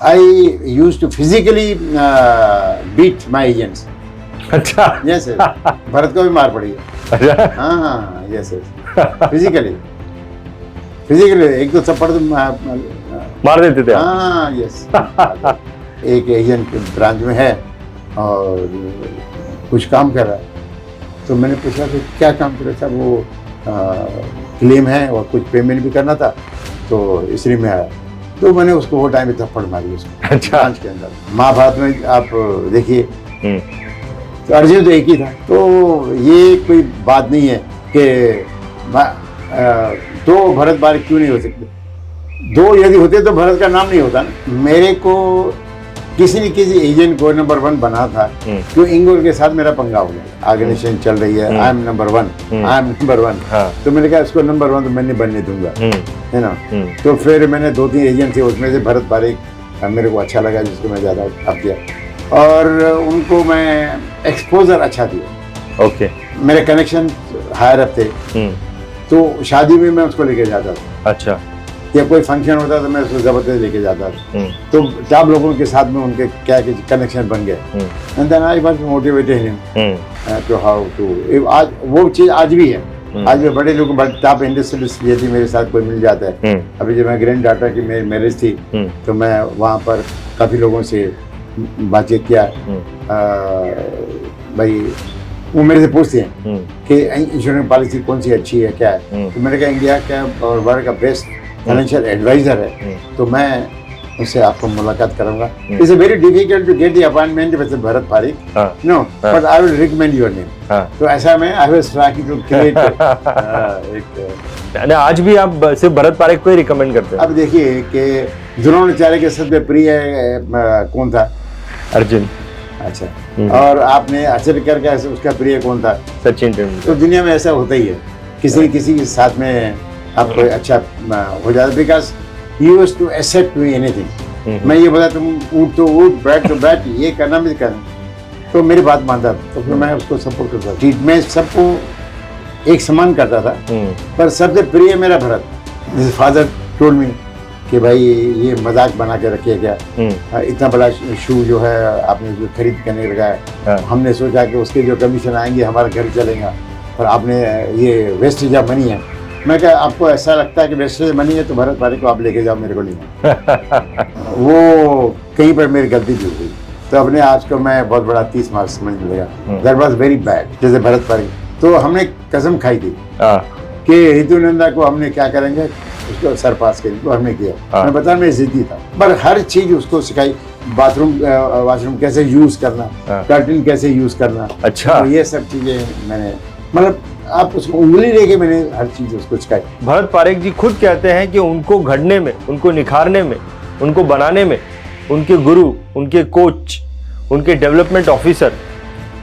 I used to physically beat my agents. अच्छा Yes, yes. Bharat को भी मार पड़ी है. अच्छा हाँ, yes, yes. फिजिकली एक दो थप्पड़ तो मार देते थे आप? हाँ, यस. एक एजेंट ब्रांच में है और कुछ काम कर रहा है, तो मैंने पूछा कि क्या काम कर रहा था. वो क्लेम है और कुछ पेमेंट भी करना था, तो इसलिए मैं आया. तो मैंने उसको वो टाइम में थप्पड़ मारी उसको. अच्छा. ब्रांच के अंदर. महाभारत में आप देखिए, तो अर्जुन तो एक ही था. तो ये कोई बात नहीं है कि दो भरत बारिक क्यों नहीं हो सकते. दो यदि होते तो भरत का नाम नहीं होता ना. मेरे को किसी न किसी एजेंट को नंबर 1 बना था, क्यों इंगोर के साथ मेरा पंगा हो गया. ऑर्गेनाइजेशन चल रही है, I M number 1, I am number 1. तो मैंने कहा इसको नंबर 1 तो मैं नहीं बनने दूंगा, है ना. तो फिर मैंने 2-3 एजेंट थे, उसमें से भरत बारिक मेरे को अच्छा लगा, जिसको मैं ज़्यादा अब किया और उनको मैं एक्सपोजर अच्छा दिया. ओके. मेरे कनेक्शन हायर अप थे, तो शादी में मैं उसको लेके जाता था. अच्छा. या कोई फंक्शन होता तो मैं उसको जबरदस्ती लेके जाता था. तो टॉप लोगों के साथ में उनके क्या कनेक्शन बन गए. And then I was motivated him to how to. आज वो चीज़ आज भी है. आज भी बड़े लोग, टॉप इंडस्ट्रियलिस्ट यदि मेरे साथ कोई मिल जाता है. अभी जब मैं ग्रैंड डाटा की मेरी मैरिज थी, तो मैं वहाँ पर काफ़ी लोगों से बातचीत किया. भाई वो मेरे से पूछते हैं कि इंश्योरेंस पॉलिसी कौन सी अच्छी है, क्या है. तो मैंने कहा इंडिया का और वर्ल्ड का बेस्ट फाइनेंशियल एडवाइजर है, तो मैं उससे आपको मुलाकात करूंगा. It's very difficult to get the appointment with Bharat Barik, no, but I will recommend your name. तो ऐसा मैं I was trying to create एक. आज भी आप सिर्फ भरत पारेख को ही रिकमेंड करते हैं? अब देखिए कि द्रोणाचार्य के सबसे प्रिय कौन था? अर्जुन. अच्छा. और आपने आश्चर्य करके उसका प्रिय कौन था? सचिन तेंदुलकर. तो दुनिया में ऐसा होता ही है, किसी किसी के साथ में आपको अच्छा हो जाता है. Because he used to accept me anything. मैं ये बोला तुम उठ तो उठ, बैठ तो बैठ, ये करना भी करना, तो मेरी बात मानता था. तो फिर मैं उसको सपोर्ट करता था. ट्रीटमेंट सबको एक समान करता था, पर सबसे प्रिय मेरा भरत. जैसे फादर टोल्ड मी कि भाई ये मजाक बना के रखिए क्या, इतना बड़ा शू जो है आपने जो खरीद करने लगा है, हमने सोचा कि उसके जो कमीशन आएंगे हमारा घर चलेगा, पर आपने ये वेस्टेज ऑफ मनी है. मैं क्या, आपको ऐसा लगता है कि वेस्टेज मनी है तो भरत बारिक को आप लेके जाओ, मेरे को नहीं. वो कहीं पर मेरी गलती भी हो गई. तो अपने आज को मैं बहुत बड़ा 30 मार्क्स समझने लगा. That was very bad. जैसे भरत बारिक, तो हमने कसम खाई थी कि ऋतु नंदा को हमने क्या करेंगे, उसको सर पास करेंगे. तो हमने किया. मैं बता, मैं जिद्दी था, पर हर चीज उसको सिखाई. वाशरूम कैसे यूज करना, कर्टन कैसे यूज करना. अच्छा. तो ये सब चीजें मैंने, मतलब आप उसको उंगली लेके मैंने हर चीज उसको सिखाई. भरत पारेख जी खुद कहते हैं कि उनको घड़ने में, उनको निखारने में, उनको बनाने में उनके गुरु, उनके कोच, उनके डेवलपमेंट ऑफिसर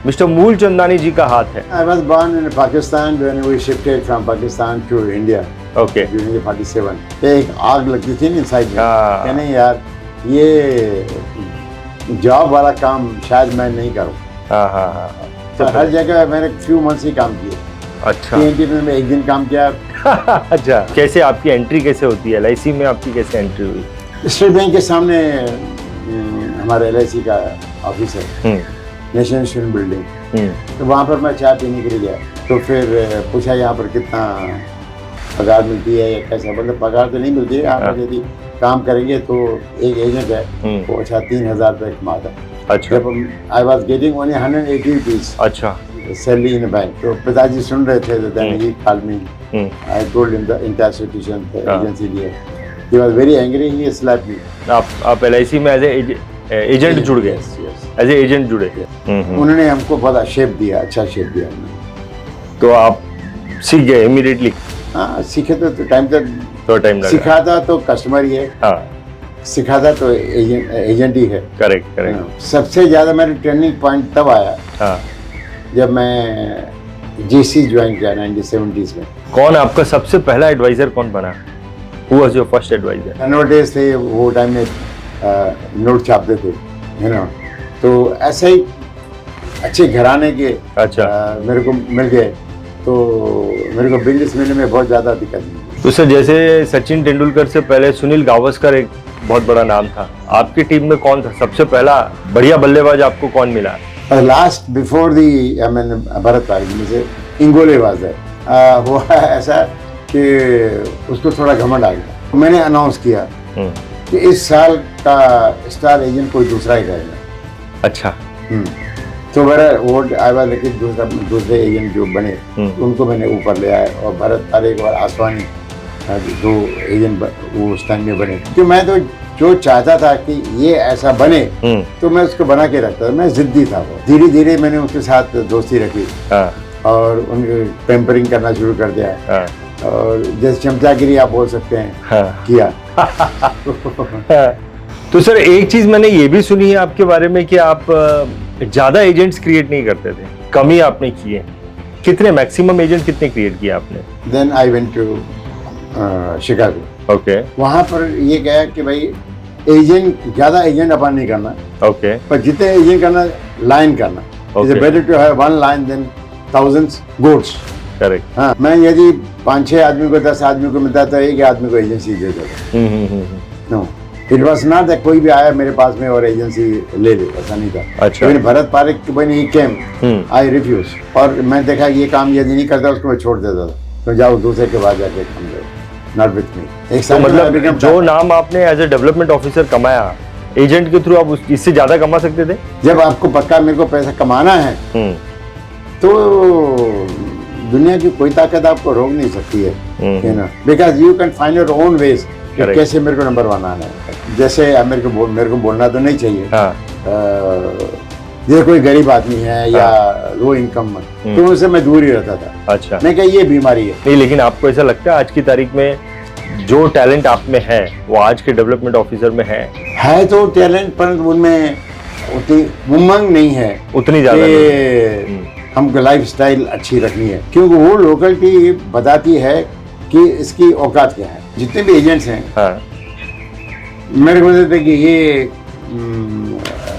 मिस्टर मूल चंदानी जी का हाथ है. I was born in Pakistan when we shifted from Pakistan to India. Okay. During the 47. एक आग लगती थी ना साइड में. कि नहीं यार, ये जॉब वाला काम शायद मैं नहीं करूँ. तो हर जगह मैंने few months ही काम किए. अच्छा. TNT में मैं एक दिन काम किया. अच्छा. कैसे आपकी एंट्री कैसे होती है LIC में, आपकी कैसे एंट्री हुई? स्टेट बैंक के सामने हमारे LIC का ऑफिस है, नेशनल स्टूडेंट बिल्डिंग. तो वहाँ पर मैं चाय पीने के लिए गया. तो फिर पूछा यहाँ पर कितना पगार मिलती है या कैसा. मतलब पगार तो नहीं मिलती है, आप यदि काम करेंगे तो एक एजेंट है वो अच्छा 3,000 रुपये कमाता है. अच्छा. जब I was getting only 180 rupees. अच्छा. Salary in bank. तो पिताजी सुन रहे थे, तो then he called me. I told him the entire situation, agency लिए. He was very angry, he slapped me. आप LIC में एजेंट जुड़ गए? एज ए एजेंट जुड़े. उन्होंने हमको बहुत शेप दिया, अच्छा शेप दिया. तो आप सीख गए इमीडिएटली? हाँ, सीखे तो टाइम लगा. सिखाता तो कस्टमर ही है. सिखाता तो एजेंट ही है. करेक्ट. सबसे ज्यादा मेरा ट्रेनिंग पॉइंट तब आया जब मैं GC ज्वाइन किया 1970s में. कौन आपका सबसे पहला एडवाइजर कौन बना? Who was your first advisor? Notice थे वो टाइम में, नोट छापते थे, है ना. तो ऐसे ही अच्छे घराने के मेरे को मिल गए, तो मेरे को बिजनेस मिलने में बहुत ज़्यादा दिक्कत नहीं. तो सर, जैसे सचिन तेंदुलकर से पहले सुनील गावस्कर एक बहुत बड़ा नाम था। आपकी टीम में कौन था सबसे पहला बढ़िया बल्लेबाज? आपको कौन मिला? Last before the I mean Bharat Parik में से इंगोले वाज देयर। हुआ ऐसा कि उसको थोड़ा घमंड आ गया। मैंने अनाउंस किया कि इस साल का स्टार एजेंट कोई दूसरा ही रहेगा। अच्छा। तो मेरा वो आई वाज लेकिन दूसरे एजेंट जो बने उनको मैंने ऊपर ले आया और भरत पारिक और आसवानी दो एजेंट वो उस टाइम में बने। तो मैं तो जो चाहता था कि ये ऐसा बने तो मैं उसको बना के रखता था। मैं जिद्दी था। वो धीरे धीरे मैंने उसके साथ दोस्ती रखी और उनके पेम्परिंग करना शुरू कर दिया और जैसे चमचागिरी आप बोल सकते हैं किया। तो सर एक चीज मैंने ये भी सुनी है आपके बारे में कि आप ज्यादा एजेंट्स क्रिएट नहीं करते थे, कम ही आपने किए। कितने मैक्सिमम एजेंट कितने क्रिएट किए आपने? Then I went to Chicago. Okay. वहाँ पर ये गया कि भाई एजेंट ज्यादा एजेंट अपन नहीं करना। ओके। पर जितने एजेंट करना लाइन करना। It's better to have one line than thousands goats. Correct. हाँ, मैं यदि 5-6 आदमी को 10 आदमी को मिलता था एक आदमी को एजेंसी दे देता। No it was not that कोई भी आया मेरे पास में और एजेंसी ले ले, ऐसा नहीं था। अच्छा। लेकिन Bharat Parik when he came I refuse और मैं देखा ये काम यदि नहीं करता उसको मैं छोड़ देता था। तो जाओ दूसरे के बाद जाके काम करो, नॉट विथ मी। एक तो मतलब जो नाम आपने एज ए डेवलपमेंट ऑफिसर कमाया एजेंट के थ्रू, आप इससे ज्यादा कमा सकते थे? जब आपको पक्का मेरे को पैसा कमाना है तो दुनिया की कोई ताकत आपको रोक नहीं सकती है ना, because you can find your own ways कैसे मेरे को नंबर 1 आना है। जैसे मेरे को बोलना तो नहीं चाहिए। जैसे कोई गरीब आदमी है या लो इनकम तो उससे मैं दूर ही रहता था। अच्छा। मैं क्या ये बीमारी है नहीं, लेकिन आपको ऐसा लगता है आज की तारीख में जो टैलेंट आप में है वो आज के डेवलपमेंट ऑफिसर में है तो टैलेंट, पर उनमें उतनी उमंग नहीं है, उतनी ज्यादा हमको लाइफ स्टाइल अच्छी रखनी है, क्योंकि वो लोकलिटी बताती है कि इसकी औकात क्या है। जितने भी एजेंट्स हैं मेरे को लगता है कि ये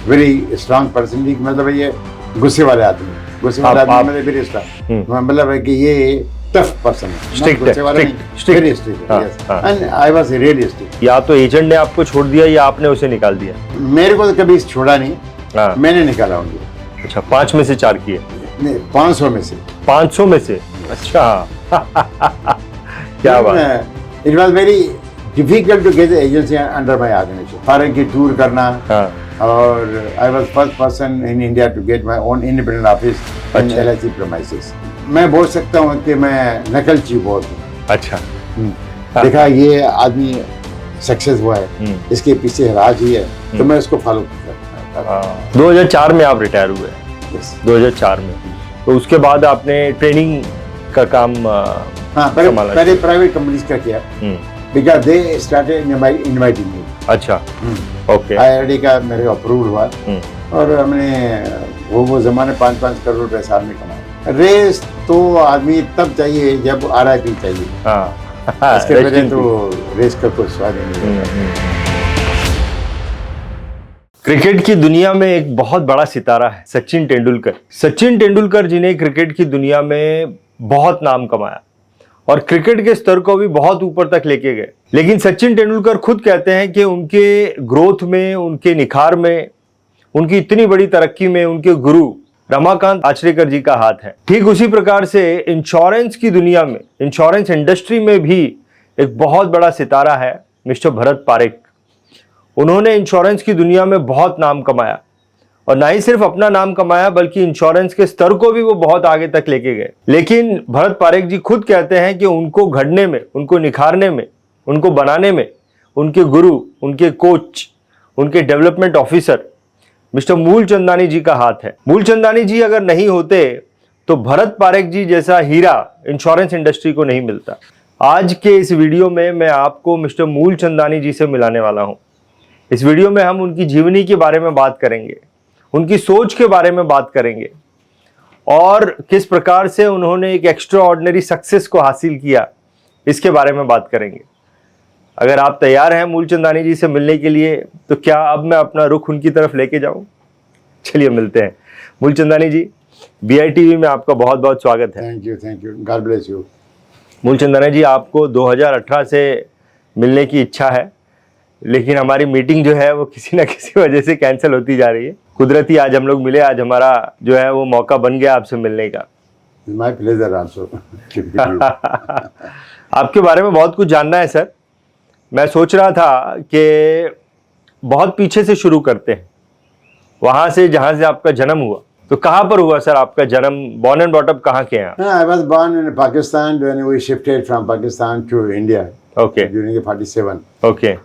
वेरी स्ट्रांग पर्सनैलिटी, मतलब ये गुस्से वाले आदमी, मतलब वेरी स्ट्रांग, मतलब है कि ये टफ पर्सन है, strict, very strict, and I was realistic. या तो एजेंट ने आपको छोड़ दिया या आपने उसे निकाल दिया? मेरे को तो कभी छोड़ा नहीं, मैंने निकाला उनको। अच्छा, 5 में से 4 किए? 500 में से। 500 में से? अच्छा। क्या बात। It was very difficult to get agency under my organization. Foreign की टूर करना और I was first person in India to get my own independent office in LIC premises. मैं बोल सकता हूँ कि मैं नकलची बहुत हूँ। अच्छा। देखा ये आदमी सक्सेस हुआ है, इसके पीछे राज ही है, तो मैं उसको फॉलो करता। 2004 में आप रिटायर हुए? 2004 में। तो उसके बाद आपने ट्रेनिंग का काम पहले प्राइवेट कंपनीज का किया, because they started inviting me. अच्छा। ओके। IRD का मेरे अप्रूव हुआ और हमने वो जमाने 5-5 करोड़ रुपए साल में कमाया। रेस तो आदमी तब चाहिए जब RIP चाहिए। इसके पहले तो रेस का कोई स्वाद नहीं है। क्रिकेट की दुनिया में एक बहुत बड़ा सितारा है सचिन तेंदुलकर। सचिन तेंदुलकर जी ने क्रिकेट की दुनिया में बहुत नाम कमाया और क्रिकेट के स्तर को भी बहुत ऊपर तक लेके गए। लेकिन सचिन तेंदुलकर खुद कहते हैं कि उनके ग्रोथ में, उनके निखार में, उनकी इतनी बड़ी तरक्की में उनके गुरु रमाकांत आचरेकर जी का हाथ है। ठीक उसी प्रकार से इंश्योरेंस की दुनिया में, इंश्योरेंस इंडस्ट्री में भी एक बहुत बड़ा सितारा है मिस्टर भरत पारिक। उन्होंने इंश्योरेंस की दुनिया में बहुत नाम कमाया और ना ही सिर्फ अपना नाम कमाया बल्कि इंश्योरेंस के स्तर को भी वो बहुत आगे तक लेके गए। लेकिन भरत पारिक जी खुद कहते हैं कि उनको घड़ने में, उनको निखारने में, उनको बनाने में उनके गुरु, उनके कोच, उनके डेवलपमेंट ऑफिसर मिस्टर मूलचंदानी जी का हाथ है। मूलचंदानी जी अगर नहीं होते तो भरत पारिक जी जैसा हीरा इंश्योरेंस इंडस्ट्री को नहीं मिलता। आज के इस वीडियो में मैं आपको मिस्टर मूलचंदानी जी से मिलाने वाला हूं। इस वीडियो में हम उनकी जीवनी के बारे में बात करेंगे, उनकी सोच के बारे में बात करेंगे और किस प्रकार से उन्होंने एक एक्स्ट्रा ऑर्डिनरी सक्सेस को हासिल किया, इसके बारे में बात करेंगे। अगर आप तैयार हैं मूलचंदानी जी से मिलने के लिए तो क्या अब मैं अपना रुख उनकी तरफ लेके जाऊं? चलिए मिलते हैं। मूलचंदानी जी, BITV में आपका बहुत बहुत स्वागत है। Thank you, God bless you. Mulchandani ji, आपको 2018 से मिलने की इच्छा है, लेकिन हमारी मीटिंग जो है वो किसी ना किसी वजह से कैंसिल होती जा रही है। कुदरती आज हम लोग मिले, आज हमारा जो है वो मौका बन गया आपसे मिलने का। My pleasure also. आपके बारे में बहुत कुछ जानना है सर। मैं सोच रहा था कि बहुत पीछे से शुरू करते हैं, वहां से जहां से आपका जन्म हुआ। तो कहाँ पर हुआ सर आपका जन्म? बॉर्न एंड ब्रॉट अप कहाँ के हैं आप? I was born in Pakistan when we shifted from Pakistan to India Okay. during the 47. Okay.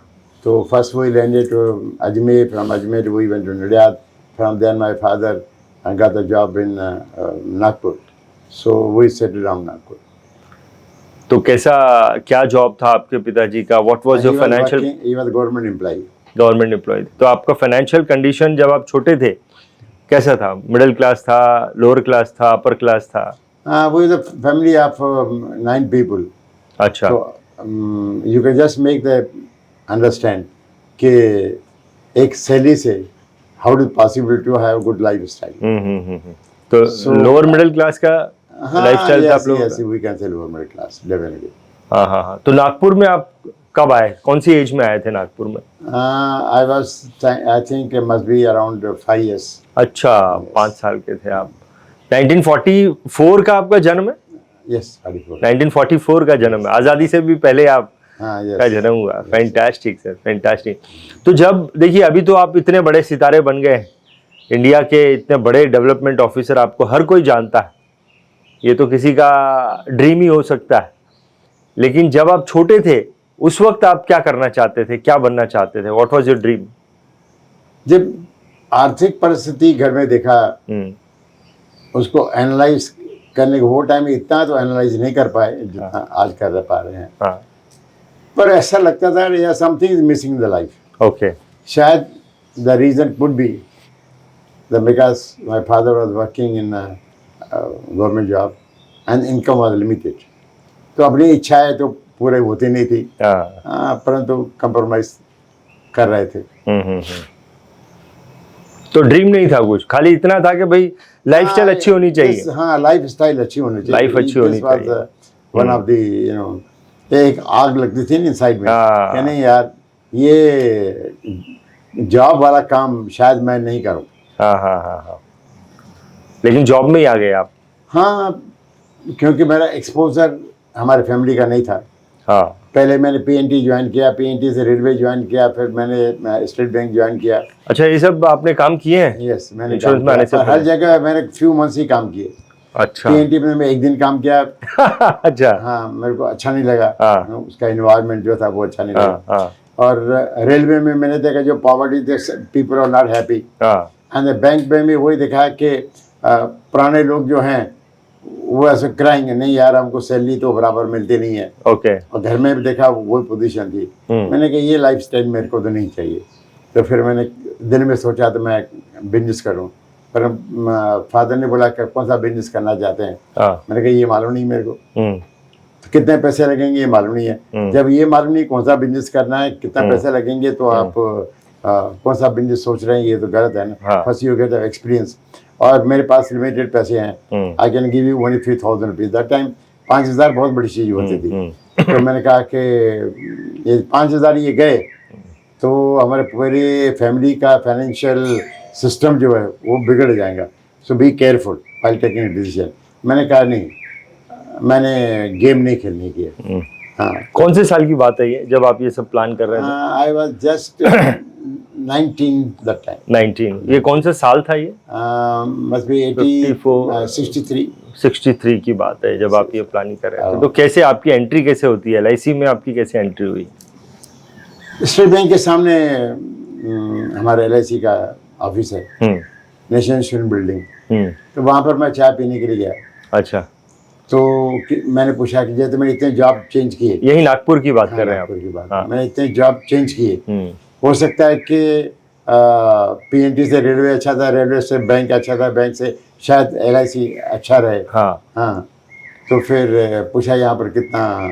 So first we landed to Ajmer. From Ajmer we went to Naryad. From there my father got a job in Nagpur. So we settled down Nagpur. तो कैसा, क्या job था आपके पिताजी का? What was your financial? He was government employee. Government employ. तो आपका financial condition जब आप छोटे थे कैसा था? मिडिल क्लास था, लोअर क्लास था, अपर क्लास था? We were the family of 9 people. अच्छा। So you can just make the understand कि एक सैलरी से how is it possible to have good lifestyle. तो So- लोअर मिडिल क्लास का lifestyle था आप लोगों yes, we can say lower middle class, definitely. का? हाँ। तो नागपुर में आप कब आए? कौन सी एज में आए थे नागपुर में? I think it must be around 5 years. अच्छा, 5 साल के थे आप। 1944 का आपका जन्म है? Yes, 44. 1944 का जन्म है, आज़ादी से भी पहले आप हाँ, yes. का जन्म हुआ। Fantastic sir, fantastic. तो जब देखिए अभी तो आप इतने बड़े सितारे बन गए हैं, इंडिया के इतने बड़े डेवलपमेंट ऑफिसर, आपको हर कोई जानता है। ये तो किसी का ड्रीम ही हो सकता है। लेकिन जब आप छोटे थे उस वक्त आप क्या करना चाहते थे, क्या बनना चाहते थे? What was your dream? जब आर्थिक परिस्थिति घर में देखा, उसको एनालाइज करने को वो टाइम में इतना तो एनालाइज नहीं कर पाए जितना आज कर पा रहे हैं। हाँ। पर ऐसा लगता था या something is missing in the life. Okay. शायद the reason could be because my father was working in government job and income was limited. तो अपनी इच्छाएं तो पूरे होती नहीं थी, परंतु कंप्रोमाइज कर रहे थे। तो ड्रीम नहीं था कुछ, खाली इतना था कि भाई लाइफस्टाइल अच्छी होनी चाहिए। हाँ, लाइफ स्टाइल अच्छी होनी चाहिए। लाइफ अच्छी होनी चाहिए। वन ऑफ द एक आग लगती थी ना इनसाइड में हाँ। कि नहीं यार, ये जॉब वाला काम शायद मैं नहीं करूँ। हाँ। लेकिन जॉब में ही आ गए आप? हाँ, क्योंकि मेरा एक्सपोजर हमारे फैमिली का नहीं था। हाँ। पहले मैंने पीएनटी ज्वाइन किया, पीएनटी से रेलवे ज्वाइन किया, फिर मैंने स्टेट बैंक ज्वाइन किया। अच्छा, ये सब आपने काम किए हैं? यस, मैंने Insurance में आने से हर जगह मैंने फ्यू मंथ्स ही काम किए। अच्छा। पीएनटी में मैं 1 दिन काम किया। अच्छा। हाँ, मेरे को अच्छा नहीं लगा। हाँ। उसका एनवायरनमेंट जो था वो अच्छा नहीं लगा। हाँ। और रेलवे में मैंने देखा जो poverty, people are not happy. हाँ। एंड बैंक में भी वही देखा कि पुराने लोग जो हैं वो ऐसे कराएंगे, नहीं यार हमको सैलरी तो बराबर मिलती नहीं है। ओके। और घर में भी देखा वही पोजीशन थी। मैंने कहा ये लाइफ स्टाइल मेरे को तो नहीं चाहिए। तो फिर मैंने दिल में सोचा तो मैं बिजनेस करूं। पर फादर ने बोला कि कौन सा बिजनेस करना चाहते हैं? मैंने कहा ये मालूम नहीं मेरे को। तो कितने पैसे लगेंगे ये मालूम नहीं है। जब ये मालूम नहीं कौन सा बिजनेस करना है, कितना पैसे लगेंगे, तो आप कौन सा बिजनेस सोच रहे हैं, ये तो गलत है ना। First you get experience. और मेरे पास लिमिटेड पैसे हैं। I can give you only 3,000 rupees. That time 5,000 बहुत बड़ी चीज़ होती थी। तो मैंने कहा कि ये 5,000 ये गए तो हमारे पूरे फैमिली का फाइनेंशियल सिस्टम जो है वो बिगड़ जाएगा। So be careful while taking a decision. मैंने कहा नहीं, मैंने गेम नहीं खेलनी की है। हाँ। कौन से साल की बात है ये जब आप ये सब प्लान कर रहे थे? I was just 19 that time. 19। ये कौन सा साल था ये? मस्ट बी 63 की बात है जब आप ये प्लानिंग कर रहे थे। तो कैसे आपकी एंट्री कैसे होती है एलआईसी में? आपकी कैसे एंट्री हुई? स्टेट बैंक के सामने हमारे एलआईसी का ऑफिस है, नेशनल इंश्योरेंस बिल्डिंग। तो वहाँ पर मैं चाय पीने के लिए गया। अच्छा। तो मैंने पूछा कि जैसे मैंने इतने जॉब चेंज किए। यही नागपुर की बात कर रहे हैं आप? नागपुर की बात। हाँ। मैंने इतने जॉब चेंज किए। हो सकता है कि पीएनटी से रेलवे अच्छा था, रेलवे से बैंक अच्छा था, बैंक से शायद एलआईसी अच्छा रहे। हाँ। तो फिर पूछा यहाँ पर कितना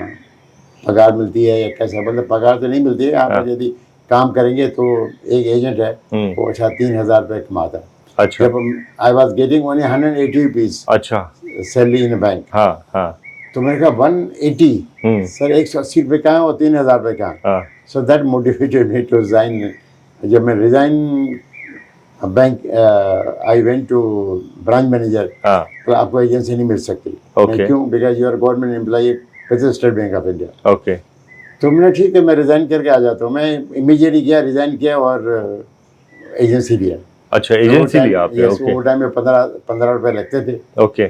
पगार मिलती है या कैसा? मतलब पगार तो नहीं मिलती है यहाँ पर। यदि काम करेंगे तो एक एजेंट है वो अच्छा 3,000 रुपये कमाता है। अच्छा। जब I was getting only 180 rupees अच्छा सैलरी इन बैंक। हाँ। तो मैंने कहा 180 सर 180 रुपये का है और 3,000 रुपये का। So that motivated me to resign. जब मैं resign bank I went to branch manager, हाँ तो आपको एजेंसी नहीं मिल सकती। Okay. मैं क्यों? Because you are government employee with State Bank of India. Okay तो मैंने ठीक है, मैं रिजाइन करके आ जाता हूँ। मैं इमीडिएटली गया, रिजाइन किया और एजेंसी लिया। अच्छा एजेंसी लिया आपने? ओके वो टाइम में 15 रुपए लगते थे ओके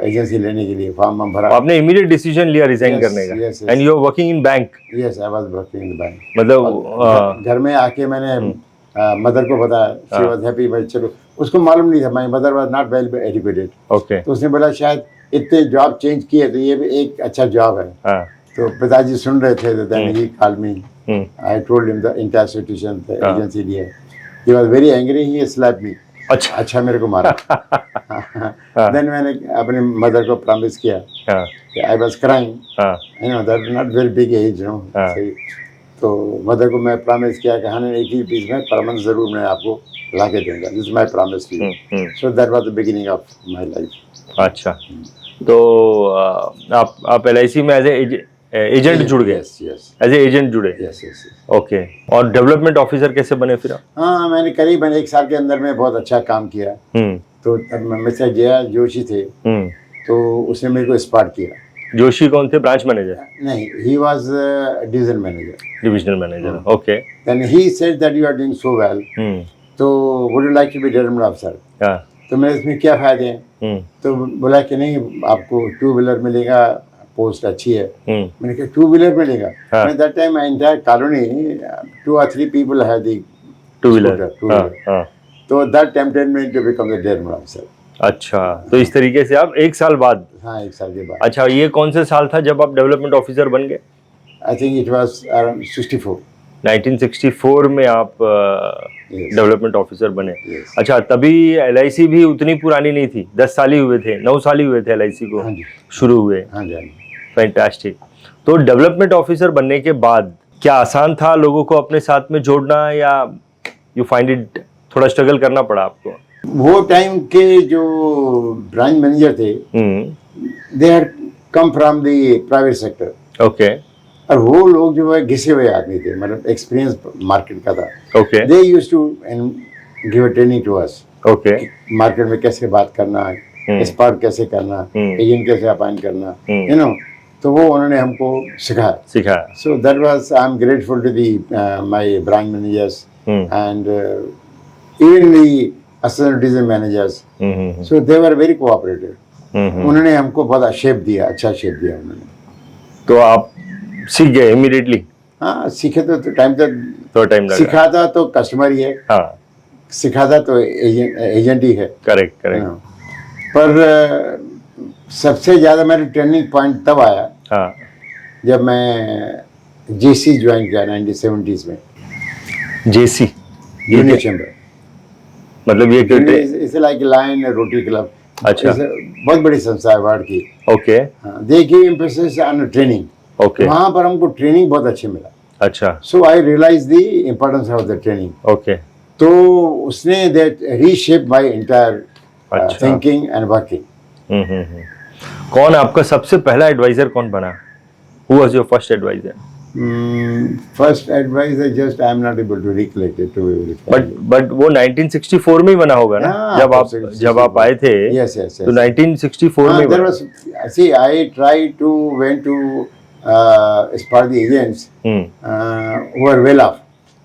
एजेंसी लेने के लिए, फॉर्म हम भरा। आपने इमीडिएट डिसीजन लिया रिजाइन Yes, करने का? yes, yes. And you are working in bank? Yes, I was working in the bank. मतलब घर में आके मैंने मदर को बताया, शी वाज हैप्पी। भाई चलो, उसको मालूम नहीं था, my mother was not well educated. Okay तो उसने बोला शायद इतने जॉब चेंज किए तो ये भी एक अच्छा जॉब है। हाँ तो पिताजी सुन रहे थे, then he called me. Hmm, I told him the entire situation, the agency लिए। He was very angry, he slapped me. अच्छा अच्छा मेरे को मारा। देन मैंने अपनी मदर को प्रॉमिस किया, हाँ आई वाज क्राइंग, हाँ you know that not very big age, no. हाँ। तो मदर को मैं प्रॉमिस किया कि 180 पीस में पर मंथ जरूर मैं आपको ला के दूंगा। This is my promise to you. So that was the beginning of my life. अच्छा तो आप LIC में एज एजेंट जुड़ गए? यस यस एज एजेंट जुड़े? Yes yes. ओके और डेवलपमेंट ऑफिसर कैसे बने फिर आप? हाँ, मैंने करीबन 1 साल के अंदर में बहुत अच्छा काम किया। तो तब मिस्टर जया जोशी थे, तो उसने मेरे को स्पॉट किया। जोशी कौन थे? Branch manager? नहीं, he was division manager. Divisional manager, okay. Then he said that you are doing so well, तो would you like to be development officer? हाँ तो मैं इसमें क्या फायदे हैं? तो बोला कि नहीं, आपको 2 व्हीलर मिलेगा, पोस्ट अच्छी है। मैंने कहा 2 व्हीलर मिलेगा? हाँ। मैं that time entire colony 2 or 3 people had the 2 wheeler? scooter, 2 हाँ wheeler. हाँ तो that tempted me to become the development officer. अच्छा तो इस तरीके से आप 1 साल बाद? हाँ, 1 साल के बाद। अच्छा ये कौन से साल था जब आप डेवलपमेंट ऑफिसर बन गए? I think it was around 64। 1964 में आप डेवलपमेंट ऑफिसर बने? Yes. अच्छा तभी LIC भी उतनी पुरानी नहीं थी, 10 साल ही हुए थे, 9 साल ही हुए थे LIC को हाँ जी। शुरू हुए। हाँ जी, हाँ जी। फैंटास्टिक। तो डेवलपमेंट ऑफिसर बनने के बाद क्या आसान था लोगों को अपने साथ में जोड़ना, या यू फाइंड इट थोड़ा स्ट्रगल करना पड़ा आपको? वो टाइम के जो ब्रांच मैनेजर थे, they had come from the private sector. Okay और वो लोग जो है घिसे हुए आदमी थे, मतलब एक्सपीरियंस मार्केट का था। Okay they used to give a training to us, okay market में कैसे बात करना, स्पॉट कैसे करना, एजेंट कैसे अपॉइंट करना, यू नो। तो वो उन्होंने हमको सिखाया। So that was, I am grateful to the my branch managers and even the assistant division managers. So they were very cooperative. उन्होंने हमको बहुत शेप दिया, अच्छा शेप दिया उन्होंने। तो आप सीख गए इमीडिएटली? हाँ, सीखे तो टाइम तक, थोड़ा टाइम लगा। सिखाता तो कस्टमर ही है, हाँ सिखाता तो एजेंट ही है। Correct correct. पर सबसे ज़्यादा मेरा ट्रेनिंग पॉइंट तब आया हाँ जब मैं JC ज्वाइन किया 1970s में। JC यूनियन चैम्बर, मतलब ये it's like lion Rotary club. अच्छा। बहुत बड़ी संस्था है वार्ड की। Okay they give emphasis on training. Okay वहाँ पर हमको ट्रेनिंग बहुत अच्छी मिला। अच्छा so I realise the importance of the training. Okay तो उसने दैट रीशेप माय एंटायर अच्छा। Thinking and working. कौन आपका सबसे पहला एडवाइजर कौन बना? Who was your first advisor? First advisor just I am not able to recollect it to be but वो 1964 में ही बना होगा ना? हाँ, जब आप आए थे। यस यस तो 1964 में there was, see, I tried to went to spot the agents who were well off,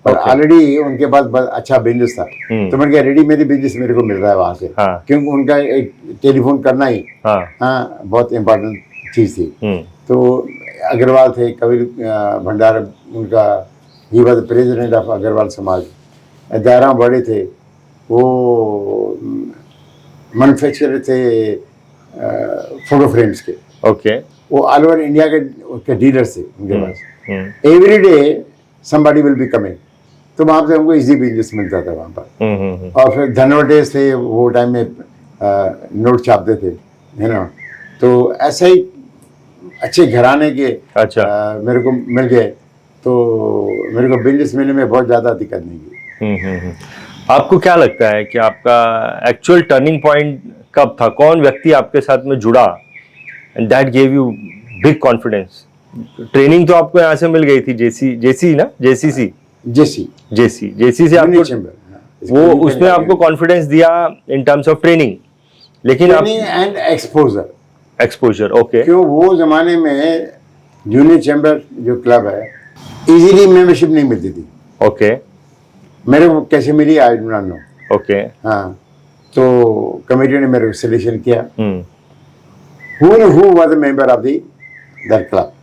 पर Okay. ऑलरेडी उनके पास बहुत अच्छा बिजनेस था। तो मैंने कहा रेडीमेड बिजनेस मेरे को मिल रहा है वहाँ से। हाँ। क्योंकि उनका एक टेलीफोन करना ही हाँ बहुत इम्पोर्टेंट चीज़ थी। हम्म, तो अग्रवाल थे, कबीर भंडार, उनका he was president of Agrawal Samaj. दायरा बड़े थे, वो मैन्युफैक्चरर थे फोटो फ्रेम्स के। ओके वो ऑल ओवर इंडिया के डीलर्स थे उनके पास। Hmm, every day somebody will be coming। तो वहाँ पे हमको इजी बिजनेस मिलता था वहाँ पर। और फिर धनवटेज थे, वो टाइम में नोट छापते थे, है ना। तो ऐसे ही अच्छे घराने के अच्छा। मेरे को मिल गए, तो मेरे को बिजनेस मिलने में बहुत ज़्यादा दिक्कत नहीं हुई। आपको क्या लगता है कि आपका एक्चुअल टर्निंग पॉइंट कब था? कौन व्यक्ति आपके साथ में जुड़ा and that gave you big confidence training तो आपको यहाँ से मिल गई थी, जेसी ना, जेसीसी, जेसी से आपको वो उसमें आपको कॉन्फिडेंस दिया इन टर्म्स ऑफ ट्रेनिंग, लेकिन आप एंड एक्सपोजर ओके। क्यों वो जमाने में जूनियर चैम्बर जो क्लब है इजीली मेंबरशिप नहीं मिलती थी। ओके, मेरे को कैसे मिली I do not know. Okay, हाँ, तो कमेटी ने मेरे को सिलेक्शन किया। Who was the member of that club.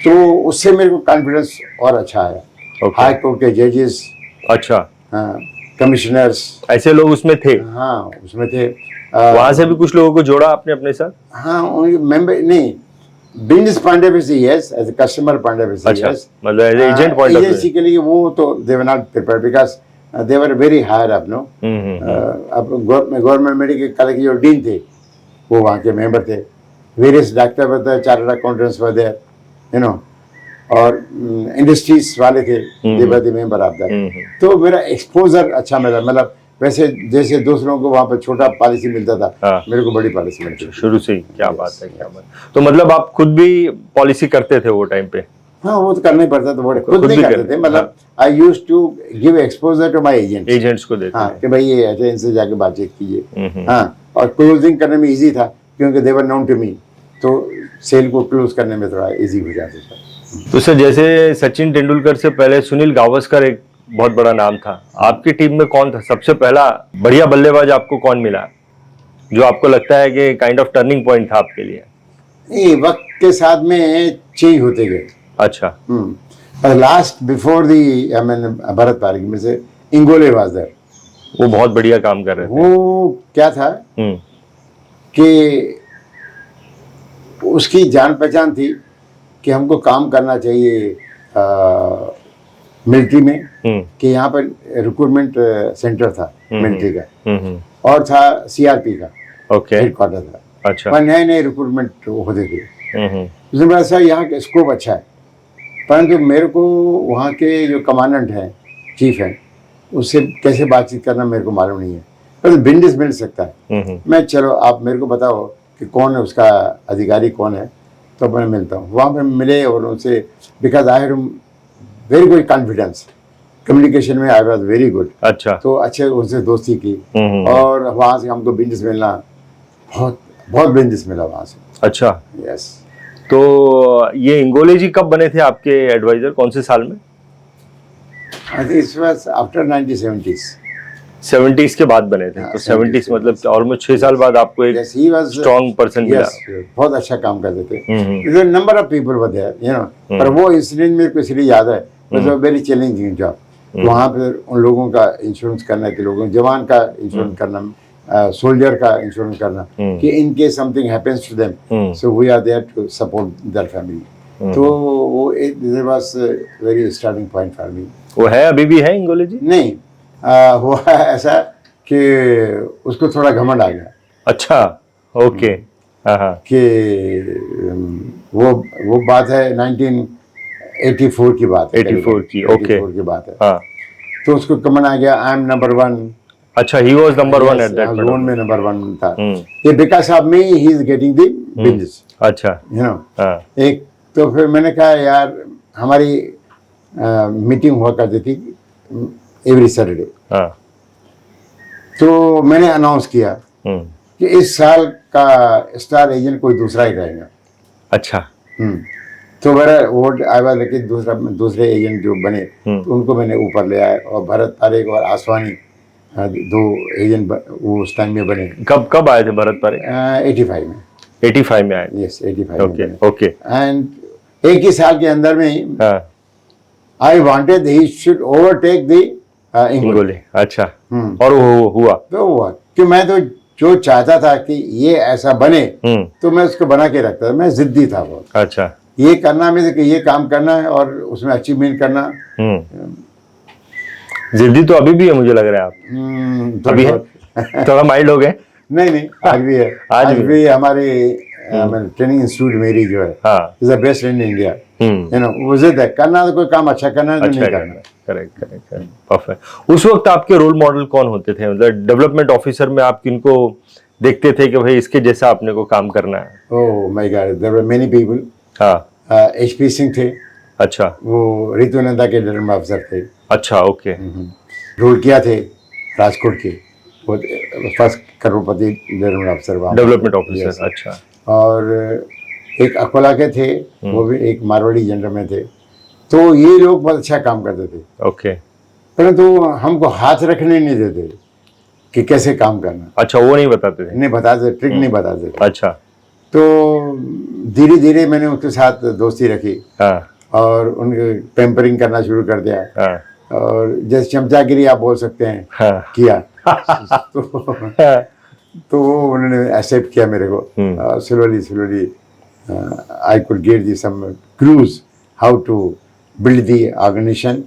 तो उससे मेरे को कॉन्फिडेंस और अच्छा आया। हाई कोर्ट के जजेस, अच्छा, हाँ, कमिश्नर्स, ऐसे लोग उसमें थे। हाँ, उसमें थे। वहां से भी कुछ लोगों को जोड़ा आपने अपने साथ? हाँ, मेंबर नहीं, बिजनेस पॉइंट ऑफ व्यू से yes, as a customer point of view से अच्छा, यस, मतलब as agent point of view. Agency के लिए वो तो they were not prepared because they were very higher up, no. अब गवर्नमेंट मेडिकल कॉलेज के जो डीन थे वो वहाँ के मेंबर थे, various doctor were there, chartered accountants were there, you know, और इंडस्ट्रीज वाले थे, they were the member of that. तो मेरा एक्सपोजर अच्छा मिला, मतलब वैसे जैसे दूसरों को वहाँ पर छोटा पॉलिसी मिलता था, हाँ। मेरे को बड़ी पॉलिसी मिलती थी शुरू से ही। क्या बात है, क्या बात। तो मतलब आप खुद भी पॉलिसी करते थे वो टाइम पे? हाँ, वो तो करना ही पड़ता था, वो खुद नहीं करते थे, मतलब I used to give exposure to my agents को देते हाँ, थे। कि भाई ये ऐसे इनसे जाके बातचीत कीजिए। हाँ, और क्लोजिंग करने में इजी था क्योंकि दे वर नोन टू मी, तो सेल को क्लोज करने में थोड़ा इजी हो जाता था। तो सर, जैसे सचिन तेंदुलकर से पहले सुनील गावस्कर एक बहुत बड़ा नाम था, आपकी टीम में कौन था सबसे पहला बढ़िया बल्लेबाज? आपको कौन मिला जो आपको लगता है कि काइंड ऑफ टर्निंग पॉइंट था आपके लिए? ये वक्त के साथ में चेंज होते गए। अच्छा। पर last before the I mean Bharat Parik में से इंगोले वाज देयर। वो बहुत बढ़िया काम कर रहे थे। वो क्या था कि उसकी जान पहचान थी कि हमको काम करना चाहिए मिलिट्री में, कि यहाँ पर रिक्रूटमेंट सेंटर था मिलिट्री का, और था सीआरपी का हेडक्वार्टर था। अच्छा। वहाँ नए नए रिक्रूटमेंट होते थे। उसने बोला सर यहाँ का स्कोप अच्छा है, परंतु मेरे को वहाँ के जो कमांडेंट हैं, चीफ हैं, उससे कैसे बातचीत करना मेरे को मालूम नहीं है, पर बिजनेस मिल सकता है। मैं चलो आप मेरे को बताओ कि कौन है उसका अधिकारी, कौन है, तो मैं मिलता हूँ। वहाँ पर मिले और उनसे, because I had very good confidence communication में, आई वाज वेरी गुड। अच्छा। तो अच्छे उनसे दोस्ती की और वहाँ से हमको बिजनेस मिलना, बहुत बहुत बिजनेस मिला वहाँ से। अच्छा, यस। तो ये इंगोले जी कब बने थे आपके एडवाइजर, कौन से साल में? I think it was after 1970s। 70s के बाद बने थे। तो 70s मतलब ऑलमोस्ट 6 साल बाद आपको एक स्ट्रॉन्ग पर्सन मिला। बहुत अच्छा काम करते थे। Number of people were there, you know, पर वो इंसिडेंट मेरे को इसलिए याद है, was a very challenging job. वहाँ पर उन लोगों का इंश्योरेंस करना, कि लोगों जवान का इंश्योरेंस करना, सोल्जर का इंश्योरेंस करना, कि in case something happens to them, so we are there to support their family. तो वो it was very starting point for me. वो है, अभी भी है इंगोले जी? नहीं, हुआ ऐसा कि उसको थोड़ा घमंड आ गया। अच्छा, ओके। हाँ, कि वो बात है 1984 की बात है। 84 की, ओके, 84 की बात है। हाँ। तो उसको घमंड आ गया, आई एम नंबर 1। अच्छा, he was number 1 at that time. Zone में नंबर 1 था। ये because of me he is getting the business. अच्छा, यू नो। एक तो फिर मैंने कहा यार, हमारी मीटिंग हुआ करती थी एवरी सैटरडे। तो मैंने अनाउंस किया कि इस साल का स्टार एजेंट कोई दूसरा ही रहेगा। अच्छा। तो मेरा वोट आया, लेकिन दूसरे एजेंट जो बने तो उनको मैंने ऊपर ले आया, और भरत पारेख और आसवानी 2 एजेंट वो उस टाइम में बने। कब आए थे भरत पारेख? 85 में। 85 में आए? यस, 85 में। ओके। एंड एक ही साल के अंदर में ही I wanted he should overtake the Ingole. अच्छा। और वो हुआ? तो हुआ कि मैं तो जो चाहता था कि ये ऐसा बने, तो मैं उसको बना के रखता था। मैं जिद्दी था बहुत। अच्छा। ये करना में कि ये काम करना है और उसमें अचीवमेंट करना। जिद्दी तो अभी भी है, मुझे लग रहा है आप अभी है? थोड़ा माइल्ड हो गए? नहीं, आज भी है। आज भी हमारे ट्रेनिंग इंस्टीट्यूट मेरी जो है, is the best in India. You know, वो जिद है, करना तो कोई काम अच्छा करना है, तो नहीं करना। Correct, perfect. उस वक्त आपके रोल मॉडल कौन होते थे? मतलब डेवलपमेंट ऑफिसर में आप किनको देखते थे कि भाई इसके जैसा अपने को काम करना है? Oh my god, there were many people. HP Singh थे, अच्छा वो रितुनंदा के डेवलपमेंट ऑफिसर थे। अच्छा, ओके। ढोलकिया थे राजकोट के, वो फर्स्ट करोड़पति डेवलपमेंट ऑफिसर वहाँ। डेवलपमेंट ऑफिसर, अच्छा। और एक अकोला के थे, वो भी एक मारवाड़ी जनरल में थे। तो ये लोग बहुत अच्छा काम करते थे, ओके। परंतु हमको हाथ रखने नहीं देते कि कैसे काम करना। अच्छा, वो नहीं बताते थे? नहीं बताते, ट्रिक नहीं बताते थे। अच्छा। तो धीरे धीरे मैंने उसके साथ दोस्ती रखी हाँ और उनके पेम्परिंग करना शुरू कर दिया। हाँ और जैसे चमचागिरी आप बोल सकते हैं, हाँ किया। तो वो उन्होंने एक्सेप्ट किया मेरे को। Slowly I could give the some clues how to build the organization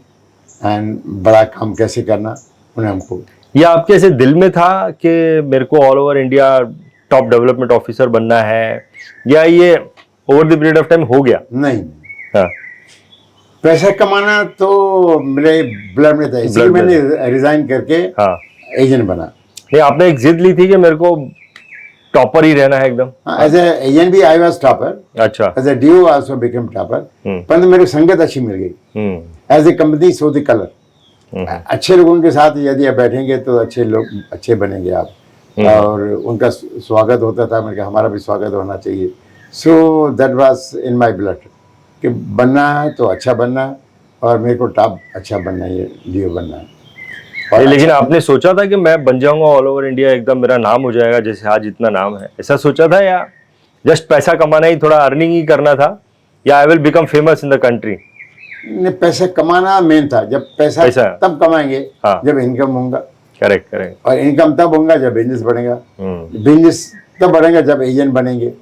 and बड़ा काम कैसे करना उन्हें हमको। ये आपके ऐसे दिल में था कि मेरे को all over India top development officer बनना है, या ये over the period of time हो गया? नहीं, हाँ, पैसा कमाना तो मेरे ब्लड में था, इसलिए मैंने रिजाइन करके हाँ, एजेंट बना। नहीं, आपने एक जिद ली थी कि मेरे को टॉपर ही रहना है एकदम? एज ए एजेंट भी आई वाज टॉपर, अच्छा। As a DO also become topper. परंतु मेरे को संगत अच्छी मिल गई। As a company so the colour, अच्छे लोगों के साथ यदि आप बैठेंगे तो अच्छे लोग अच्छे बनेंगे आप। और उनका स्वागत होता था, मैंने कहा हमारा भी स्वागत होना चाहिए। सो that was in my blood कि बनना है तो अच्छा बनना, और मेरे को टॉप अच्छा बनना है, डीओ बनना है। और लेकिन आपने सोचा था कि मैं बन जाऊंगा ऑल ओवर इंडिया, एकदम मेरा नाम हो जाएगा जैसे आज इतना नाम है, ऐसा सोचा था, या जस्ट पैसा कमाना ही, थोड़ा अर्निंग ही करना था, या I will become famous in the country? ने पैसा कमाना मेन था। जब पैसा तब कमाएंगे, हाँ, जब इनकम होगा। Correct correct. और इनकम तब होगा जब बिजनेस बढ़ेगा। बिजनेस तब बढ़ेगा जब एजेंट बनेंगे।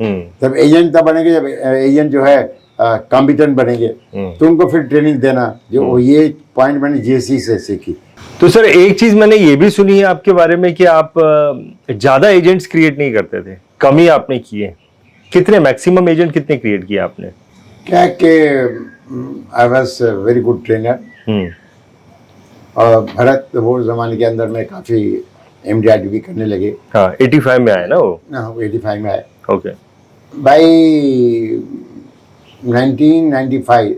जब एजेंट तब बनेंगे जब एजेंट जो है कॉम्पिटेंट बनेंगे, तो उनको फिर ट्रेनिंग देना, जो ये पॉइंट मैंने जीएससी से सीखी। तो सर एक चीज मैंने ये भी सुनी है आपके बारे में कि आप ज्यादा एजेंट्स क्रिएट नहीं करते थे, कम ही आपने किए। कितने मैक्सिमम एजेंट कितने क्रिएट किए आपने? क्या कि आई वाज वेरी गुड ट्रेनर। और भरत वो जमाने के अंदर में काफी एमडीआरटी भी करने लगे। हाँ, 85 में आए ना वो? 85 में आए। ओके। बाई 1995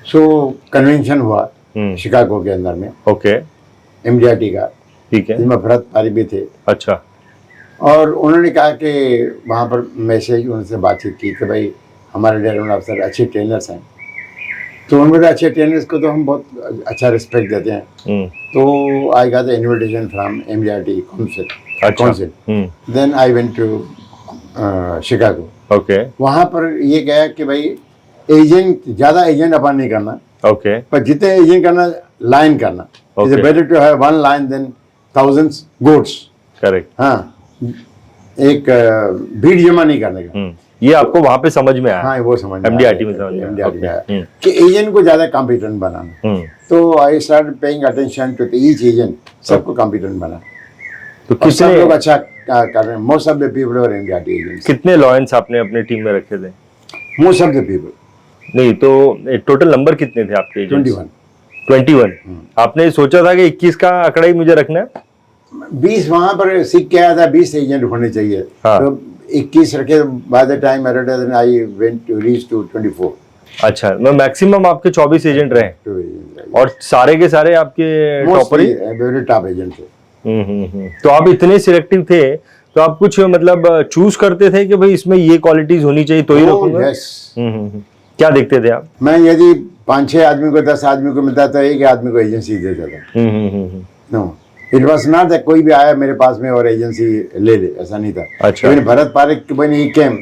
सो कन्वेंशन हुआ शिकागो के अंदर में, ओके, एमडीआरटी का, ठीक है, जिसमें भरत पारी भी थे। अच्छा। और उन्होंने कहा कि वहाँ पर मैसेज उनसे बातचीत की कि भाई हमारे डेवलपमेंट अफसर अच्छे ट्रेनर्स हैं। तो उनमें अच्छे ट्रेनर्स को तो हम बहुत अच्छा रिस्पेक्ट देते हैं। तो I got the invitation from MDRT council. Then I went to Chicago. Okay. वहाँ पर ये गया कि भाई एजेंट, ज़्यादा एजेंट अपन नहीं करना, ओके, पर जितने एजेंट करना लाइन करना। It's better to have one line than thousands goats. Correct. हाँ, एक भीड़ जमा नहीं करने का। ये आपको वहां पे समझ में आया? हाँ, वो समझ में एमडीआरटी में समझ में एमडीआरटी आया कि एजेंट को ज्यादा कॉम्पिटेंट बनाना। तो I start paying attention to each agent, सबको कॉम्पिटेंट बना। तो कितने लोग अच्छा कर रहे हैं? Most of the people are MDRT agents. कितने लॉयंस आपने अपने टीम में रखे थे? Most of the people. नहीं, तो टोटल नंबर कितने थे आपके? 21। आपने सोचा था कि 21 का आंकड़ा ही मुझे रखना है? 20 वहां पर सीख के आया था, 20 एजेंट होने चाहिए। हाँ। तो 21 रखे। By the time I went to reach to 24। अच्छा, मैं मैक्सिमम आपके 24 एजेंट रहे, और सारे के सारे आपके टॉपर ही? वेरी टॉप एजेंट थे। तो आप इतने सिलेक्टिव थे, तो आप कुछ मतलब चूज करते थे कि भाई इसमें ये क्वालिटीज होनी चाहिए तो ही रखूंगा? क्या देखते थे आप? मैं यदि 5-6 आदमी को 10 आदमी को मिलता था, एक आदमी को एजेंसी देता था। No, it was not that कोई भी आया मेरे पास में और एजेंसी ले ले, ऐसा नहीं था। अच्छा। लेकिन Bharat Pareek when he came,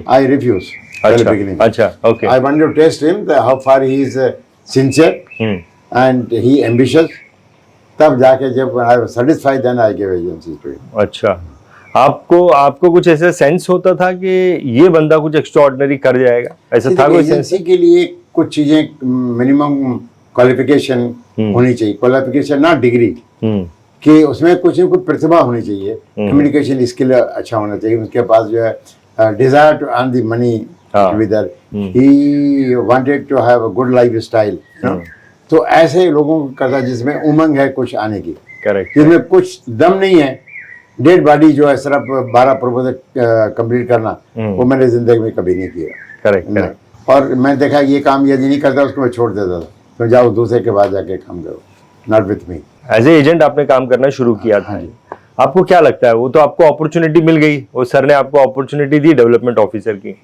I refused at the beginning. अच्छा, okay. I wanted to test him that how far he is sincere and he ambitious. तब जाके जब I was satisfied, then I gave agency to him. अच्छा, आपको कुछ ऐसा sense होता था कि ये बंदा कुछ एक्स्ट्राऑर्डिनरी कर जाएगा, ऐसा था कोई सेंस? एजेंसी के लिए कुछ चीजें मिनिमम क्वालिफिकेशन होनी चाहिए। क्वालिफिकेशन ना डिग्री, कि उसमें कुछ न कुछ प्रतिभा होनी चाहिए, कम्युनिकेशन स्किल अच्छा होना चाहिए। उसके पास जो है desire to earn the money whether, he wanted to have a good lifestyle. तो ऐसे लोगों को करता जिसमें उमंग है कुछ आने की। करेक्ट। जिसमें कुछ दम नहीं है, डेड बॉडी जो है सिर्फ 12 प्रोपोजल कंप्लीट करना, वो मैंने जिंदगी में कभी नहीं किया। Correct correct. और मैं देखा ये काम यदि नहीं करता उसको मैं छोड़ देता था, तो जाओ दूसरे के पास जाके काम करो, not with me. As a agent आपने काम करना शुरू किया था, हाँ जी। आपको क्या लगता है, वो तो आपको अपॉर्चुनिटी मिल गई, वो सर ने आपको अपॉर्चुनिटी दी डेवलपमेंट ऑफिसर की,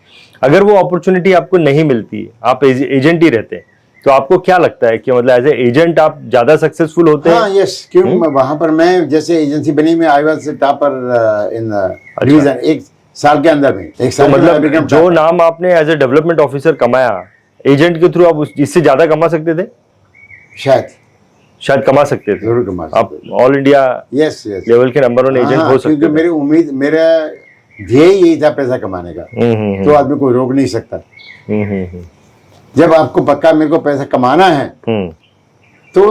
अगर वो अपॉर्चुनिटी आपको नहीं मिलती, आप एजेंट ही रहते, तो आपको क्या लगता है कि मतलब एज ए एजेंट आप ज्यादा सक्सेसफुल होते हैं? हाँ यस, क्यों वहां पर मैं जैसे एजेंसी बनी में आई वाज टॉपर इन डिवीजन, एक साल के अंदर में, एक तो साल के अंदर मतलब became जो topper। नाम आपने एज ए डेवलपमेंट ऑफिसर कमाया, एजेंट के थ्रू आप इससे ज्यादा कमा सकते थे, शायद कमा सकते थे, जरूर कमा आप सकते all India yes yes level के नंबर वन एजेंट हो सकते क्योंकि थे। मेरी उम्मीद, मेरा ध्येय यही था पैसा कमाने का, तो आदमी को रोक नहीं सकता। हम्म। जब आपको पक्का मेरे को पैसा कमाना है तो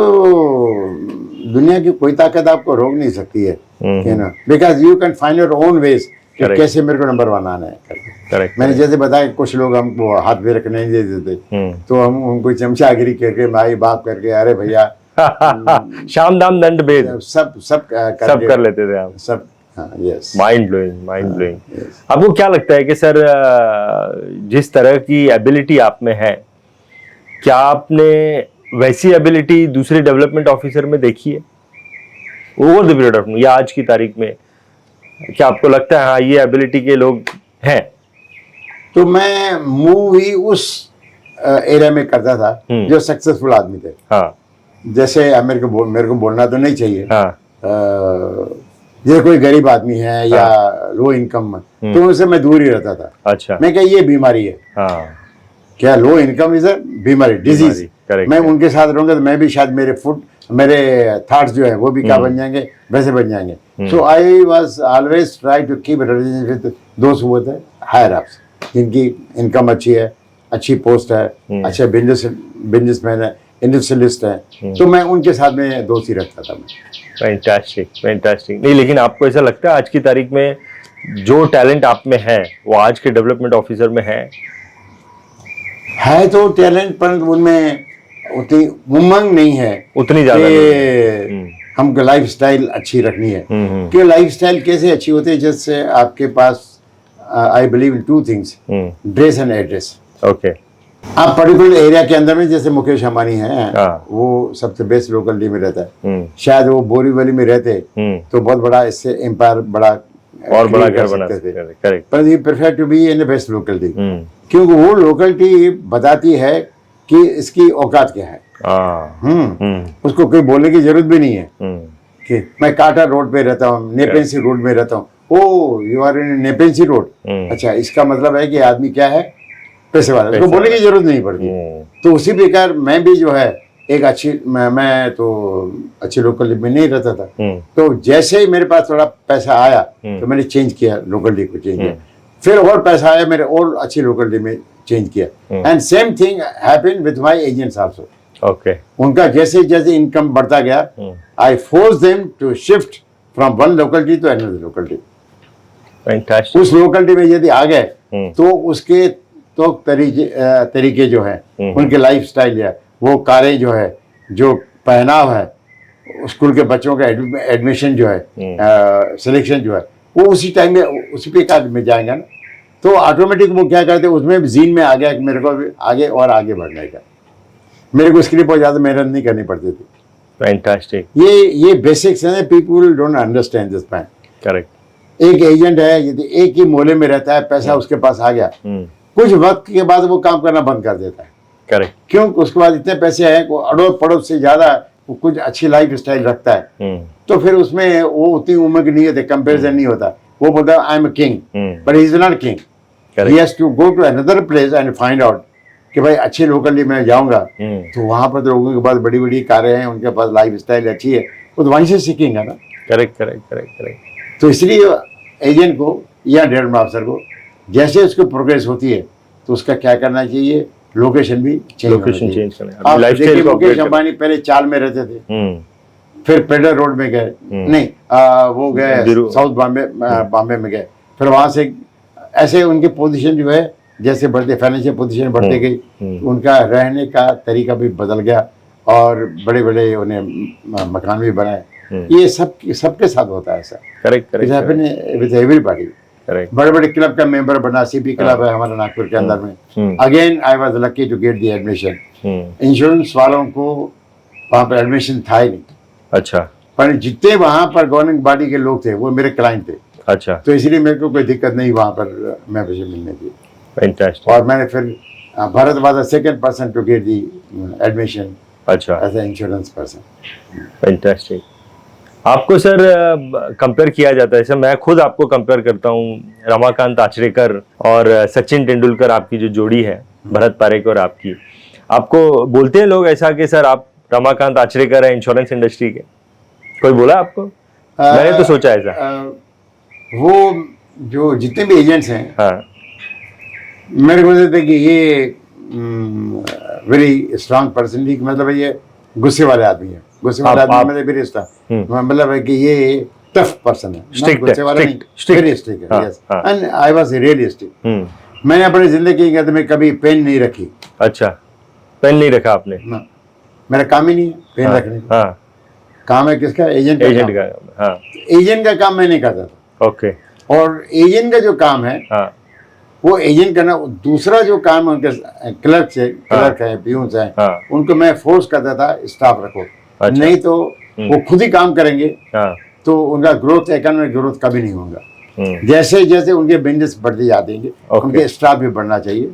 दुनिया की कोई ताकत आपको रोक नहीं सकती है, you know, because you can find your own ways कि Correct. कैसे मेरे को नंबर वन आना है करके। करेक्ट। मैंने जैसे बताया कुछ लोग हमको हाथ में रखने नहीं देते थे, तो हम उनको चमचागिरी करके माई बाप करके अरे भैया शाम दाम दंड भेद सब कर लेते थे आप। सब। हाँ yes, mind blowing, mind blowing. yes. आपको क्या लगता है कि सर जिस तरह की एबिलिटी आप में है, क्या आपने वैसी एबिलिटी दूसरे डेवलपमेंट ऑफिसर में देखी है ओवर द पीरियड ऑफ या आज की तारीख में? क्या आपको लगता है हाँ ये एबिलिटी के लोग हैं? तो मैं मूव ही उस एरिया में करता था जो सक्सेसफुल आदमी थे। हाँ जैसे मेरे को बोलना तो नहीं चाहिए, हाँ जैसे कोई गरीब आदमी है या लो इनकम, तो उनसे मैं दूर ही रहता था। अच्छा। मैं क्या ये बीमारी है, हाँ क्या लो इनकम इज अ बीमारी, डिजीज। correct, मैं उनके साथ रहूंगा तो मैं भी शायद मेरे थॉट्स जो है वो भी क्या बन जाएंगे, वैसे बन जाएंगे। So I was always try to keep relation with दोस्त हुए थे हायर अप्स, जिनकी इनकम अच्छी है, अच्छी पोस्ट है, अच्छे बिजनेसमैन है, इंडस्ट्रियलिस्ट है, तो मैं उनके साथ में दोस्ती रखता था। Fantastic fantastic. नहीं लेकिन आपको ऐसा लगता है आज की तारीख में जो टैलेंट आप में है वो आज के डेवलपमेंट ऑफिसर में है तो टैलेंट, पर उनमें उतनी उमंग नहीं है, उतनी ज्यादा कि हमको लाइफ स्टाइल अच्छी रखनी है। कि लाइफ स्टाइल कैसे अच्छी होती है, जैसे आपके पास I believe in two things, dress and address. Okay. आप पर्टिकुलर एरिया के अंदर में, जैसे मुकेश अंबानी है, हाँ। वो सबसे बेस्ट लोकलिटी में रहता है, शायद वो बोरीवली में रहते तो बहुत बड़ा इससे एम्पायर और बड़ा घर बना सकते थे। करेक्ट। पर you prefer to be in the best locality, क्योंकि वो लोकलिटी बताती है कि इसकी औकात क्या है। उसको कोई बोलने की जरूरत भी नहीं है कि मैं काटा रोड पे रहता हूँ, नेपेंसी रोड में रहता हूँ, ओ यू आर इन नेपेंसी रोड, अच्छा इसका मतलब है कि आदमी क्या है, पैसे वाला, उसको बोलने की जरूरत नहीं पड़ती। तो उसी प्रकार मैं भी जो है एक अच्छी, मैं तो अच्छी लोकलिटी में नहीं रहता था, तो जैसे ही मेरे पास थोड़ा पैसा आया तो मैंने चेंज किया, लोकलिटी को चेंज किया, फिर और पैसा आया मेरे और अच्छी लोकलिटी में चेंज किया। And same thing happened with my agents also. Okay. उनका जैसे जैसे इनकम बढ़ता गया, I force them to shift from one locality to another locality. Fantastic. उस लोकलिटी में यदि आ गए तो उसके तो तरीके जो है, उनके लाइफ स्टाइल है, वो कारें जो है, जो पहनाव है, स्कूल के बच्चों का एडमिशन जो है, सिलेक्शन जो है, वो उसी टाइम में उसी प्रकार में जाएंगे ना, तो ऑटोमेटिक वो क्या करते हैं, उसमें जीन में आ गया कि मेरे को भी आगे और आगे बढ़ने का, मेरे को इसके लिए बहुत ज़्यादा मेहनत नहीं करनी पड़ती थी। फैंटास्टिक। ये बेसिक्स है, people don't understand this point. Correct. एक एजेंट है, यदि एक ही मोहल्ले में रहता है, पैसा उसके पास आ गया, कुछ वक्त के बाद वो काम करना बंद कर देता है। करेक्ट। क्यों? उसके बाद इतने पैसे हैं, वो अड़ोस पड़ोस से ज्यादा वो कुछ अच्छी लाइफ स्टाइल रखता है, तो फिर उसमें वो उतनी उम्र की नहीं होती, कंपेरिजन नहीं होता। वो बोलता है I am a king, but he is not king, he has to go to another place and find out कि भाई अच्छी लोकली में जाऊंगा तो वहां पर तो लोगों के पास बड़ी बड़ी कारें हैं, उनके पास लाइफ स्टाइल अच्छी है, वो तो वहीं से सीखेंगे ना। Correct correct correct correct. तो इसलिए एजेंट को या डेवलपमेंट ऑफिसर को जैसे उसकी प्रोग्रेस होती है तो उसका क्या करना चाहिए, लोकेशन भी चेंज करना। आप देखिए मुकेश अंबानी पहले चाल में रहते थे, फिर पेडर रोड में गए, नहीं वो गए साउथ बॉम्बे में गए, फिर वहां से ऐसे उनकी पोजीशन जो है जैसे बढ़ते, फाइनेंशियल पोजीशन बढ़ते गई, उनका रहने का तरीका भी बदल गया और बड़े बड़े उन्हें मकान भी बनाए। ये सबके साथ होता है ऐसा। Correct correct. With everybody. Correct. बड़े बड़े क्लब का मेंबर बना, सीपी क्लब है हमारा नागपुर के अंदर में। Again I was lucky to get the admission. Insurance वालों को वहाँ पर एडमिशन था ही नहीं। अच्छा। पर जितने वहाँ पर गवर्निंग बॉडी के लोग थे वो मेरे क्लाइंट थे। अच्छा। तो इसलिए मेरे को कोई दिक्कत नहीं वहाँ पर मेंबरशिप मिलने की। फैंटास्टिक। और मैंने फिर Bharat was the second person to get the admission अच्छा, as a insurance person. Fantastic. आपको सर कंपेयर किया जाता है, सर मैं खुद आपको कंपेयर करता हूँ रमाकांत आचरेकर और सचिन तेंदुलकर, आपकी जो जोड़ी है भरत पारेख और आपकी। आपको बोलते हैं लोग ऐसा कि सर आप रमाकांत आचरेकर है इंश्योरेंस इंडस्ट्री के, कोई बोला आपको? मैंने तो सोचा ऐसा। वो जो जितने भी एजेंट्स हैं, हाँ, मेरे को लगता है कि ये वेरी स्ट्रांग पर्सनलिटी, मतलब ये गुस्से वाले आदमी है। गुस्से वाले आदमी मतलब वेरी स्ट्रांग, मतलब है कि ये टफ पर्सन है, Strict गुस्से है, वाला नहीं, वेरी स्ट्रिक्ट है। Yes, and I was realistic. मैंने अपनी जिंदगी के अंदर में कभी पेन नहीं रखी। अच्छा, पेन नहीं रखा आपने? ना, मेरा काम ही नहीं है पेन रखने का। हाँ, काम है किसका? एजेंट का। हाँ, एजेंट का काम मैं नहीं करता था। ओके। और एजेंट का जो काम है, हाँ, वो एजेंट करना। दूसरा जो काम है उनके क्लर्क है, पियून्स है, हाँ, उनको मैं फोर्स करता था स्टाफ रखो। अच्छा। नहीं तो वो खुद ही काम करेंगे, हाँ, तो उनका ग्रोथ, इकोनॉमिक ग्रोथ कभी नहीं होगा। जैसे जैसे उनके बिजनेस बढ़ते जाते हैं, उनके स्टाफ भी बढ़ना चाहिए।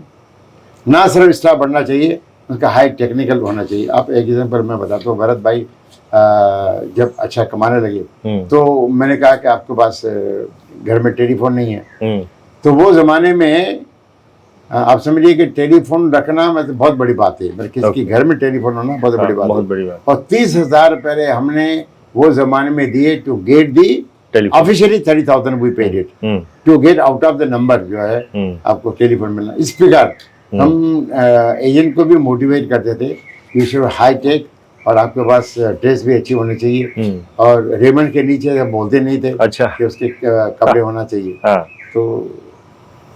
ना सिर्फ स्टाफ बढ़ना चाहिए, उनका हाई टेक्निकल होना चाहिए। आप एक एग्जाम्पल मैं बताता हूँ। भरत भाई जब अच्छा कमाने लगे तो मैंने कहा कि आपके पास घर में टेलीफोन नहीं है। तो वो जमाने में आप समझिए कि टेलीफोन रखना मतलब बहुत बड़ी बात है। मतलब किसी के घर में टेलीफोन होना बहुत बड़ी बात बहुत है। बड़ी बात। और 30,000 पहले हमने वो जमाने में दिए to get the officially 30,000 we paid it to get out of the number, जो है आपको टेलीफोन मिलना। इस प्रकार हम एजेंट को भी मोटिवेट करते थे, यू शुड हाई टेक, और आपके पास ड्रेस भी अच्छी होनी चाहिए, और रेमंड के नीचे बोलते नहीं थे। अच्छा। कि उसके कपड़े होना चाहिए। हाँ। तो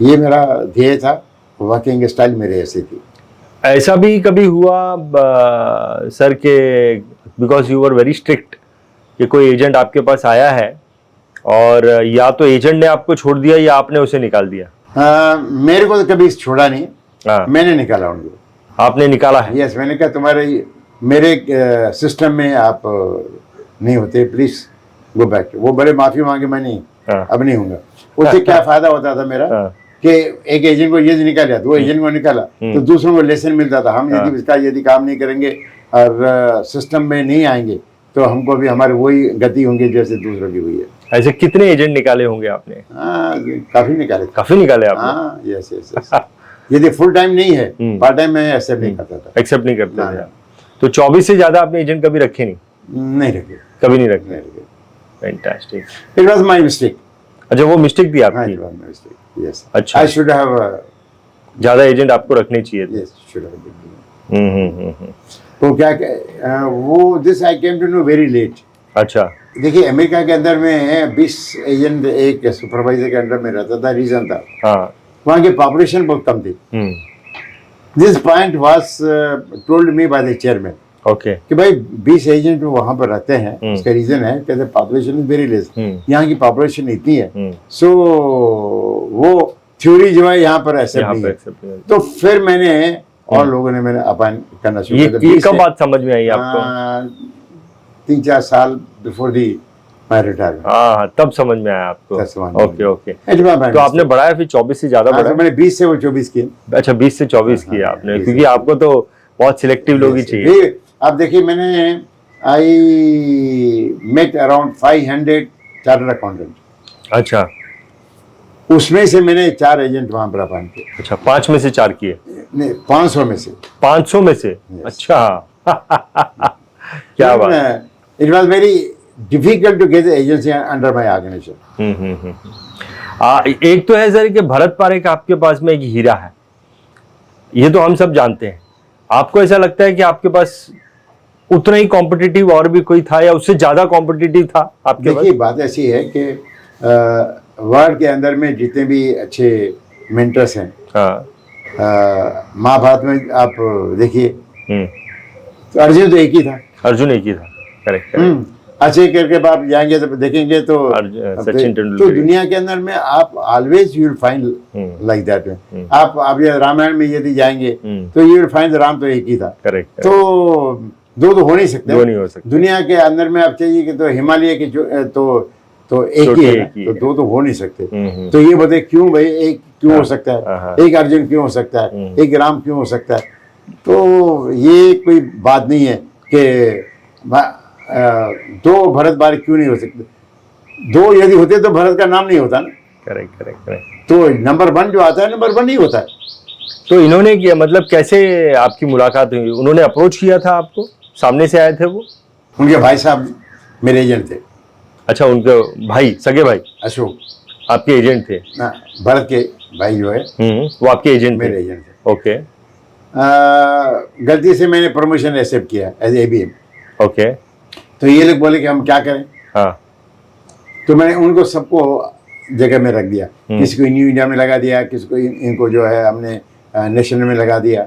ये मेरा ध्येय था, वर्किंग स्टाइल मेरे ऐसे थी। ऐसा भी कभी हुआ सर के because you were very strict, कि कोई एजेंट आपके पास आया है और या तो एजेंट ने आपको छोड़ दिया या आपने उसे निकाल दिया? मेरे को तो कभी छोड़ा नहीं। हाँ। मैंने निकाला उनको। आपने निकाला है? यस, मैंने कहा तुम्हारे मेरे सिस्टम में आप नहीं होते, प्लीज गो बैक। वो बड़े माफी मांगे, मैं नहीं, अब नहीं हूँगा। उससे क्या फायदा होता था मेरा कि एक एजेंट को ये निकाला, दो एजेंट को निकाला, तो दूसरों को लेसन मिलता था। हम यदि इसका यदि काम नहीं करेंगे और सिस्टम में नहीं आएंगे तो हमको भी हमारी वही गति होंगी जैसे दूसरों की हुई है। ऐसे कितने एजेंट निकाले होंगे आपने? काफी निकाले। काफी निकाले आपने? हाँ, यस यस। यदि फुल टाइम नहीं है, पार्ट टाइम में एक्सेप्ट नहीं करता था। एक्सेप्ट नहीं करते थे? तो 24 से ज्यादा आपने एजेंट कभी रखे नहीं? नहीं रखे, कभी नहीं रखे। Fantastic. It was my mistake. अच्छा, वो मिस्टेक थी आपकी? यस। अच्छा। आई शुड हैव ज्यादा एजेंट आपको रखने चाहिए थे। Yes, should have. तो क्या वो this I came to know very late. अच्छा। देखिए, अमेरिका के अंदर में 20 एजेंट एक सुपरवाइजर के अंडर में रहता था। रीजन था हाँ, वहाँ की पॉपुलेशन बहुत कम थी। This point was told me by the chairman. Okay. कि भाई 20 एजेंट वहाँ पर रहते हैं, उसका रीजन है कहते पॉपुलेशन इज वेरी लेस, यहाँ की पॉपुलेशन इतनी है, सो वो थ्योरी जो है यहाँ पर एक्सेप्ट नहीं है। तो फिर मैंने और लोगों ने मैंने अपॉइंट करना शुरू कर दिया। ये कब बात समझ में आई आपको? 3-4 साल बिफोर दी माय रिटायरमेंट। हाँ, तब समझ में आया आपको। Okay okay. तो आपने बढ़ाया फिर 24 से ज्यादा बढ़ाया? मैंने 20 से वो 24 किए। अच्छा, 20 से 24 किया आपने, क्योंकि आपको तो बहुत सिलेक्टिव लोग ही चाहिए। आप देखिए, मैंने I met around 500 chartered accountant. अच्छा। उसमें से मैंने 4 एजेंट वहां पर अपॉइंट किए। अच्छा, 5 में से 4 किए? नहीं, 500 में से। 500 में से? अच्छा। क्या बात। It was very difficult to get agency under my organization. एक तो है सर कि भरत पारेख आपके पास में एक हीरा है, ये तो हम सब जानते हैं। आपको ऐसा लगता है कि आपके पास उतना ही कॉम्पिटिटिव और भी कोई था या उससे ज्यादा कॉम्पिटिटिव था आपके पास? देखिए, बात ऐसी है कि वर्ल्ड के अंदर में जितने भी अच्छे मेंटर्स हैं, महाभारत में आप देखिए, तो अर्जुन तो एक ही था। अर्जुन एक ही था, करेक्ट। अच्छे करके आप जाएंगे तो देखेंगे तो सचिन तो तेंदुलकर। दुनिया के अंदर में आप always you will find like that. आप ये रामायण में यदि जाएंगे तो यू विल फाइंड राम तो एक ही था। करेक्ट। तो दो तो हो नहीं सकते। दो नहीं हो सकते। दुनिया के अंदर में आप चाहिए कि तो हिमालय की तो एक ही है ना, तो दो तो हो नहीं सकते। तो ये बताइए क्यों भाई एक क्यों हो सकता है, एक अर्जुन क्यों हो सकता है, एक राम क्यों हो सकता है। तो ये कोई बात नहीं है कि दो भरत बार क्यों नहीं हो सकते। दो यदि होते तो भरत का नाम नहीं होता ना। Correct correct correct. तो नंबर 1 जो आता है नंबर 1 ही होता है। तो इन्होंने किया मतलब कैसे आपकी मुलाकात हुई? उन्होंने अप्रोच किया था आपको, सामने से आए थे वो? उनके भाई साहब मेरे एजेंट थे। अच्छा, उनके भाई, सगे भाई अशोक आपके एजेंट थे? ना, भरत के भाई जो है वो आपके एजेंट थे? मेरे एजेंट थे। ओके। गलती से मैंने प्रमोशन एक्सेप्ट किया एज एबीएम। ओके। तो ये लोग बोले कि हम क्या करें। हाँ। तो मैंने उनको सबको जगह में रख दिया। किसी को न्यू इंडिया में लगा दिया, किसी को इनको जो है हमने नेशनल में लगा दिया।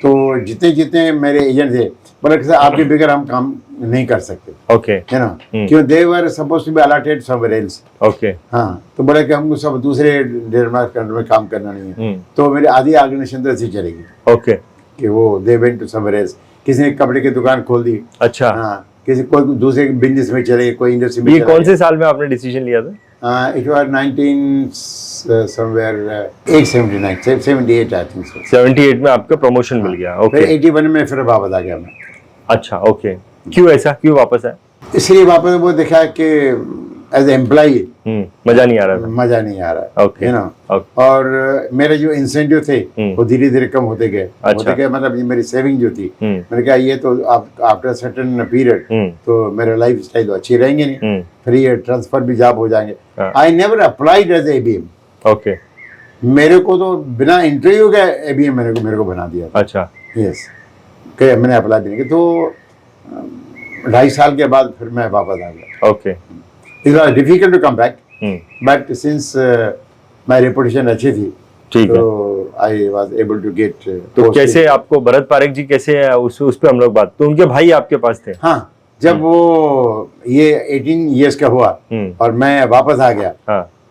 तो जितने जितने मेरे एजेंट थे बोले कि आपके बगैर हम काम नहीं कर सकते। ओके। है ना, क्यों they were suppose to be allotted somewhere else. Okay. हाँ, तो बोले कि हमको सब दूसरे डेनमार्क कंट्री में काम करना नहीं है। तो मेरी आधी ऑर्गेनाइजेशन तो ऐसी चलेगी। ओके। कि वो they went to somewhere else. किसी ने कपड़े की दुकान खोल दी। अच्छा। हाँ, किसी कोई दूसरे बिजनेस में चले गए, कोई इंडस्ट्री में। ये कौन से साल में आपने डिसीजन लिया था? It was 19 somewhere 78 I think so. 78 में आपका प्रमोशन मिल गया। फिर ओके। 81 में फिर वापस आ गया मैं। अच्छा, ओके। क्यों ऐसा, क्यों वापस आए? इसलिए वापस वो देखा कि एज एम्प्लॉई मजा नहीं आ रहा था। मजा नहीं आ रहा। ओके। है ना। और मेरे जो इंसेंटिव थे वो धीरे धीरे कम होते गए। होते गए मतलब ये मेरी सेविंग जो थी, मैंने कहा ये तो आफ्टर सर्टेन पीरियड तो मेरा लाइफ स्टाइल तो अच्छी रहेंगे नहीं, फिर ये ट्रांसफर भी जॉब हो जाएंगे। I never applied as ABM. Okay. मेरे को तो बिना इंटरव्यू के एबीएम मेरे को बना दिया। अच्छा। यस, मैंने अप्लाई भी नहीं किया। तो 2.5 साल के बाद फिर मैं वापस आ गया। Okay. It was difficult to come back, but since my reputation अच्छी थी, ठीक है, तो I was able to get। तो कैसे आपको भरत पारेख जी कैसे है उस पे हम लोग बात। तो उनके भाई आपके पास थे? हाँ, जब वो ये 18 years का हुआ और मैं वापस आ गया।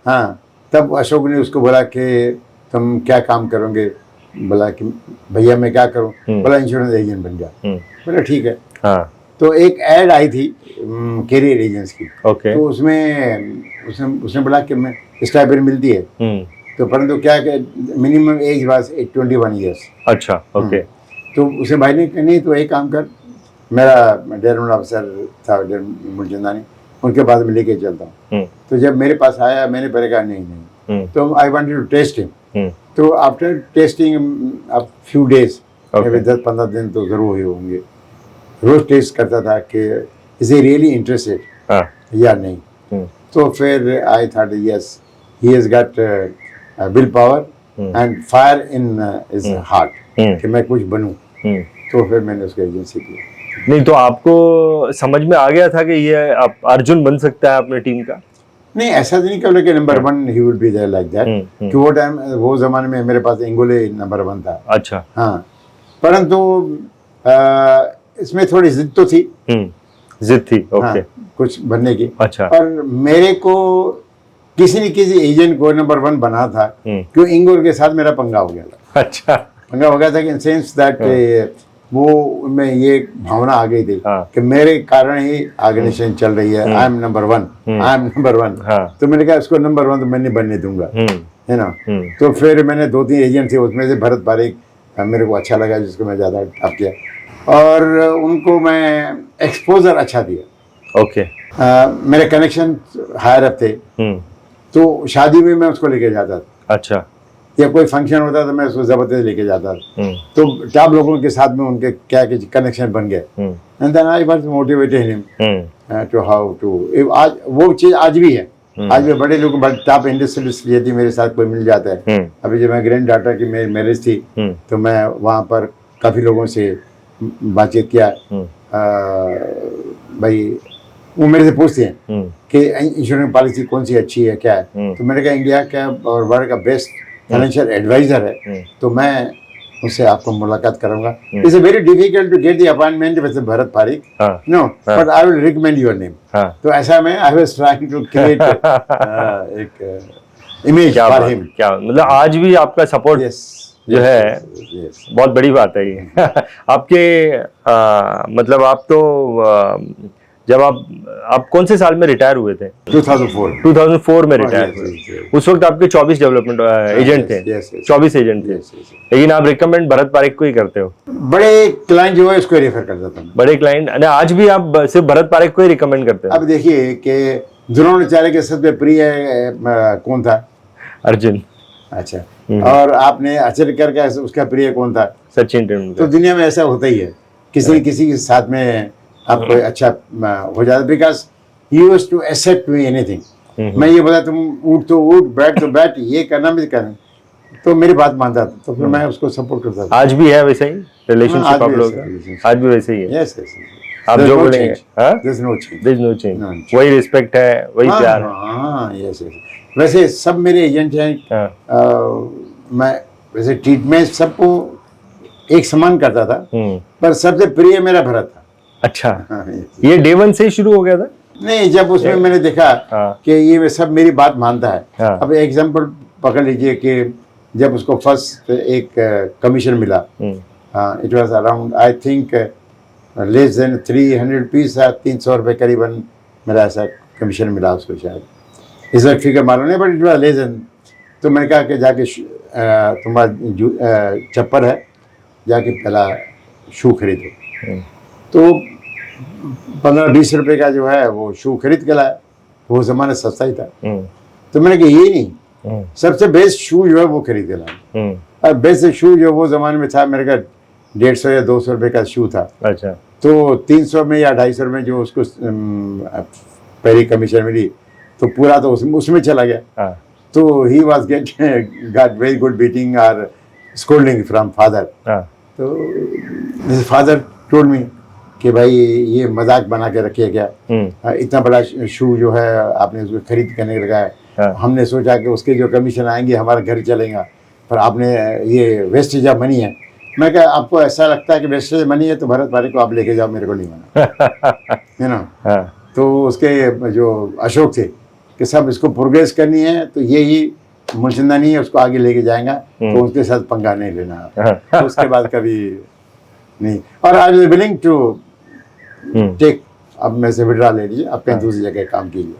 हाँ, तब अशोक ने उसको बोला कि तुम क्या काम करोगे। बोला कि भैया मैं क्या करूँ। बोला इंश्योरेंस एजेंट बन जा। बोला ठीक है। हाँ, तो एक ऐड आई थी कैरियर एजेंट्स की। ओके। तो उसने बोला कि मैं स्टाइपेंड मिलती है। तो परंतु क्या मिनिमम एज वाज 21 ईयर्स। अच्छा। ओके। तो उसे भाई ने कहा नहीं तो एक काम कर, मेरा डेवलपमेंट ऑफिसर था मूलचंदानी, उनके पास में लेके चलता हूँ। तो जब मेरे पास आया मैंने पहले कहा नहीं। तो I wanted to test him. तो after testing a few days, 10-15 दिन तो जरूर ही होंगे, रोज टेस्ट करता था कि इज ए रियली इंटरेस्टेड या नहीं। तो फिर I thought yes he has got will power and fire in his heart कि मैं कुछ बनूं। तो फिर मैंने उसको एजेंसी की। नहीं तो आपको समझ में आ गया था कि ये आप अर्जुन बन सकता है अपने टीम का? नहीं, ऐसा नहीं कहा कि number 1 he would be there like that. कि वो टाइम वो जमाने में मेरे पास इंगोले नंबर 1 था। अच्छा। हाँ, परंतु इसमें थोड़ी जिद तो थी। जिद थी। ओके। हाँ, कुछ बनने की। अच्छा। और मेरे को किसी न किसी एजेंट को नंबर 1 बना था, क्यों इंगोल के साथ मेरा पंगा हो गया था। अच्छा। पंगा हो गया था इन सेंस दैट वो में ये भावना आ गई थी कि मेरे कारण ही ऑर्गेनाइजेशन चल रही है। I M number 1, I am number 1। तो मैंने कहा इसको नंबर 1 तो मैं नहीं बनने दूंगा, है ना। तो फिर मैंने 2-3 एजेंट थे, उसमें से भरत पारेख मेरे को अच्छा लगा, जिसको मैं ज़्यादा टॉप किया और उनको मैं एक्सपोजर अच्छा दिया। ओके। मेरे कनेक्शन हायर अप थे, तो शादी में मैं उसको लेके जाता था। अच्छा। या कोई फंक्शन होता था मैं उसको जबरदस्ती लेके जाता था। तो टॉप लोगों के साथ में उनके क्या कनेक्शन बन गए। And then I was motivated him to how to. आज वो चीज़ आज भी है। आज भी बड़े लोग, बड़े टॉप इंडस्ट्रियलिस्ट यदि मेरे साथ कोई मिल जाता है। अभी जब मैं ग्रैंड डॉटर की मैरिज थी तो मैं वहाँ पर काफ़ी लोगों से बातचीत किया। भाई वो मेरे से पूछते हैं कि इंश्योरेंस पॉलिसी कौन सी अच्छी है, क्या है। तो मैंने कहा इंडिया का और वर्ल्ड का बेस्ट फाइनेंशियल एडवाइजर है, तो मैं उससे आपको मुलाकात करूंगा. It's very difficult to get the appointment with Bharat Parik. No, but I will recommend your name. तो ऐसा मैं I was trying to create एक इमेज फॉर हिम. क्या मतलब आज भी आपका सपोर्ट जो है बहुत बड़ी बात है ये. आपके मतलब आप तो जब आप कौन से साल में रिटायर हुए थे? 2004 में रिटायर हुए. उस वक्त आपके 24 डेवलपमेंट एजेंट थे. 24 एजेंट थे. लेकिन आप रिकमेंड भरत पारिक को ही करते हो. बड़े क्लाइंट जो है उसको रेफर कर देता हूँ. बड़े क्लाइंट आज भी आप सिर्फ भरत पारिक को ही रिकमेंड करते हो? अब देखिए कि द्रोणाचार्य के सबसे प्रिय कौन था? अर्जुन. अच्छा. और आपने आचर्यकर का उसका प्रिय कौन था? सचिन तेंदुलकर. तो दुनिया में ऐसा होता ही है, किसी न किसी के साथ में आपको अच्छा हो जाता. Because he used to accept me anything. मैं ये बोला तुम उठ तो उठ, बैठ तो बैठ, ये करना भी करना, तो मेरी बात मानता था. तो फिर मैं उसको सपोर्ट करता था. आज भी है वैसे ही रिलेशनशिप आप लोगों का? आज भी वैसे ही है. Yes yes. आप जो बोलेंगे there is no change. There is no change. वही रिस्पेक्ट है, वही प्यार है. हाँ यस यस. वैसे सब मेरे एजेंट हैं. मैं वैसे ट्रीटमेंट सबको एक समान करता था, पर सबसे प्रिय मेरा भरत था. अच्छा. ये डे वन से ही शुरू हो गया था? नहीं, जब उसमें मैंने देखा कि ये सब मेरी बात मानता है. अब एग्जांपल पकड़ लीजिए कि जब उसको फर्स्ट एक कमीशन मिला, it was around I think less than 300 rupees, 300 रुपये करीबन मेरा ऐसा कमीशन मिला उसको. शायद इस वक्त फिगर मालूम नहीं, but it was less than. तो मैंने कहा कि जाके तुम्हारा चप्पल है, जाके पहला शू खरीदो. तो 15-20 रुपए का जो है वो शू खरीद के लाया. वो ज़माना सस्ता ही था. तो मैंने कहा ये नहीं, सबसे बेस्ट शू जो है वो खरीद के लाया. और बेस्ट शू जो वो ज़माने में था मेरे का 150 या 200 रुपये का शू था. अच्छा. तो 300 में या 250 में जो उसको पहली कमीशन मिली, तो पूरा तो उसमें चला गया. तो he was got very good beating और स्कोल्डिंग फ्रॉम फादर. तो फादर टोल्ड मी कि भाई ये मजाक बना के रखिए क्या, इतना बड़ा शू जो है आपने उसको खरीद करने लगा है. हमने सोचा कि उसके जो कमीशन आएंगे हमारा घर चलेगा, पर आपने ये वेस्टेज ऑफ मनी है. मैं कहा आपको ऐसा लगता है कि वेस्टेज मनी है तो भरत पारिक को आप लेके जाओ, मेरे को नहीं माना. है ना. तो उसके जो अशोक थे कि सब इसको प्रोग्रेस करनी है, तो यही मूलचंदानी है, उसको आगे लेके जाएगा, तो उसके साथ पंगा नहीं लेना. तो उसके बाद कभी नहीं. और I was willing to take, अब मैं से विड्रॉ ले लीजिए, आप कहीं दूसरी जगह काम कीजिए.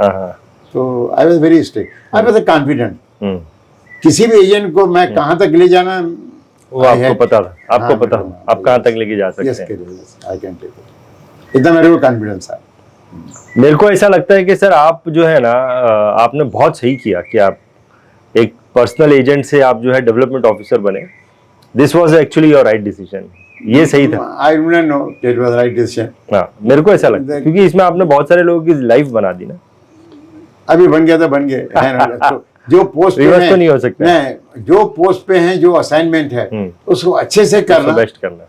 तो आई was very strict. I was confident. किसी भी एजेंट को मैं कहाँ तक ले जाना वो आपको पता था. आपको पता आप कहाँ तक लेके जा सकते हैं. I can take it. इतना मेरे को कॉन्फिडेंस है. मेरे को ऐसा लगता है कि सर आप जो है ना, आपने बहुत सही किया कि आप एक पर्सनल एजेंट से आप जो है डेवलपमेंट ऑफिसर बने. This was actually your right decision. ये सही था. I don't know it was right decision. हाँ, मेरे को ऐसा लगता है क्योंकि इसमें आपने बहुत सारे लोगों की लाइफ बना दी ना. अभी बन गया तो बन गए. तो जो पोस्ट पे हैं, तो नहीं हो सकता. नहीं, जो पोस्ट पे हैं, जो असाइनमेंट है उसको अच्छे से करना, बेस्ट करना.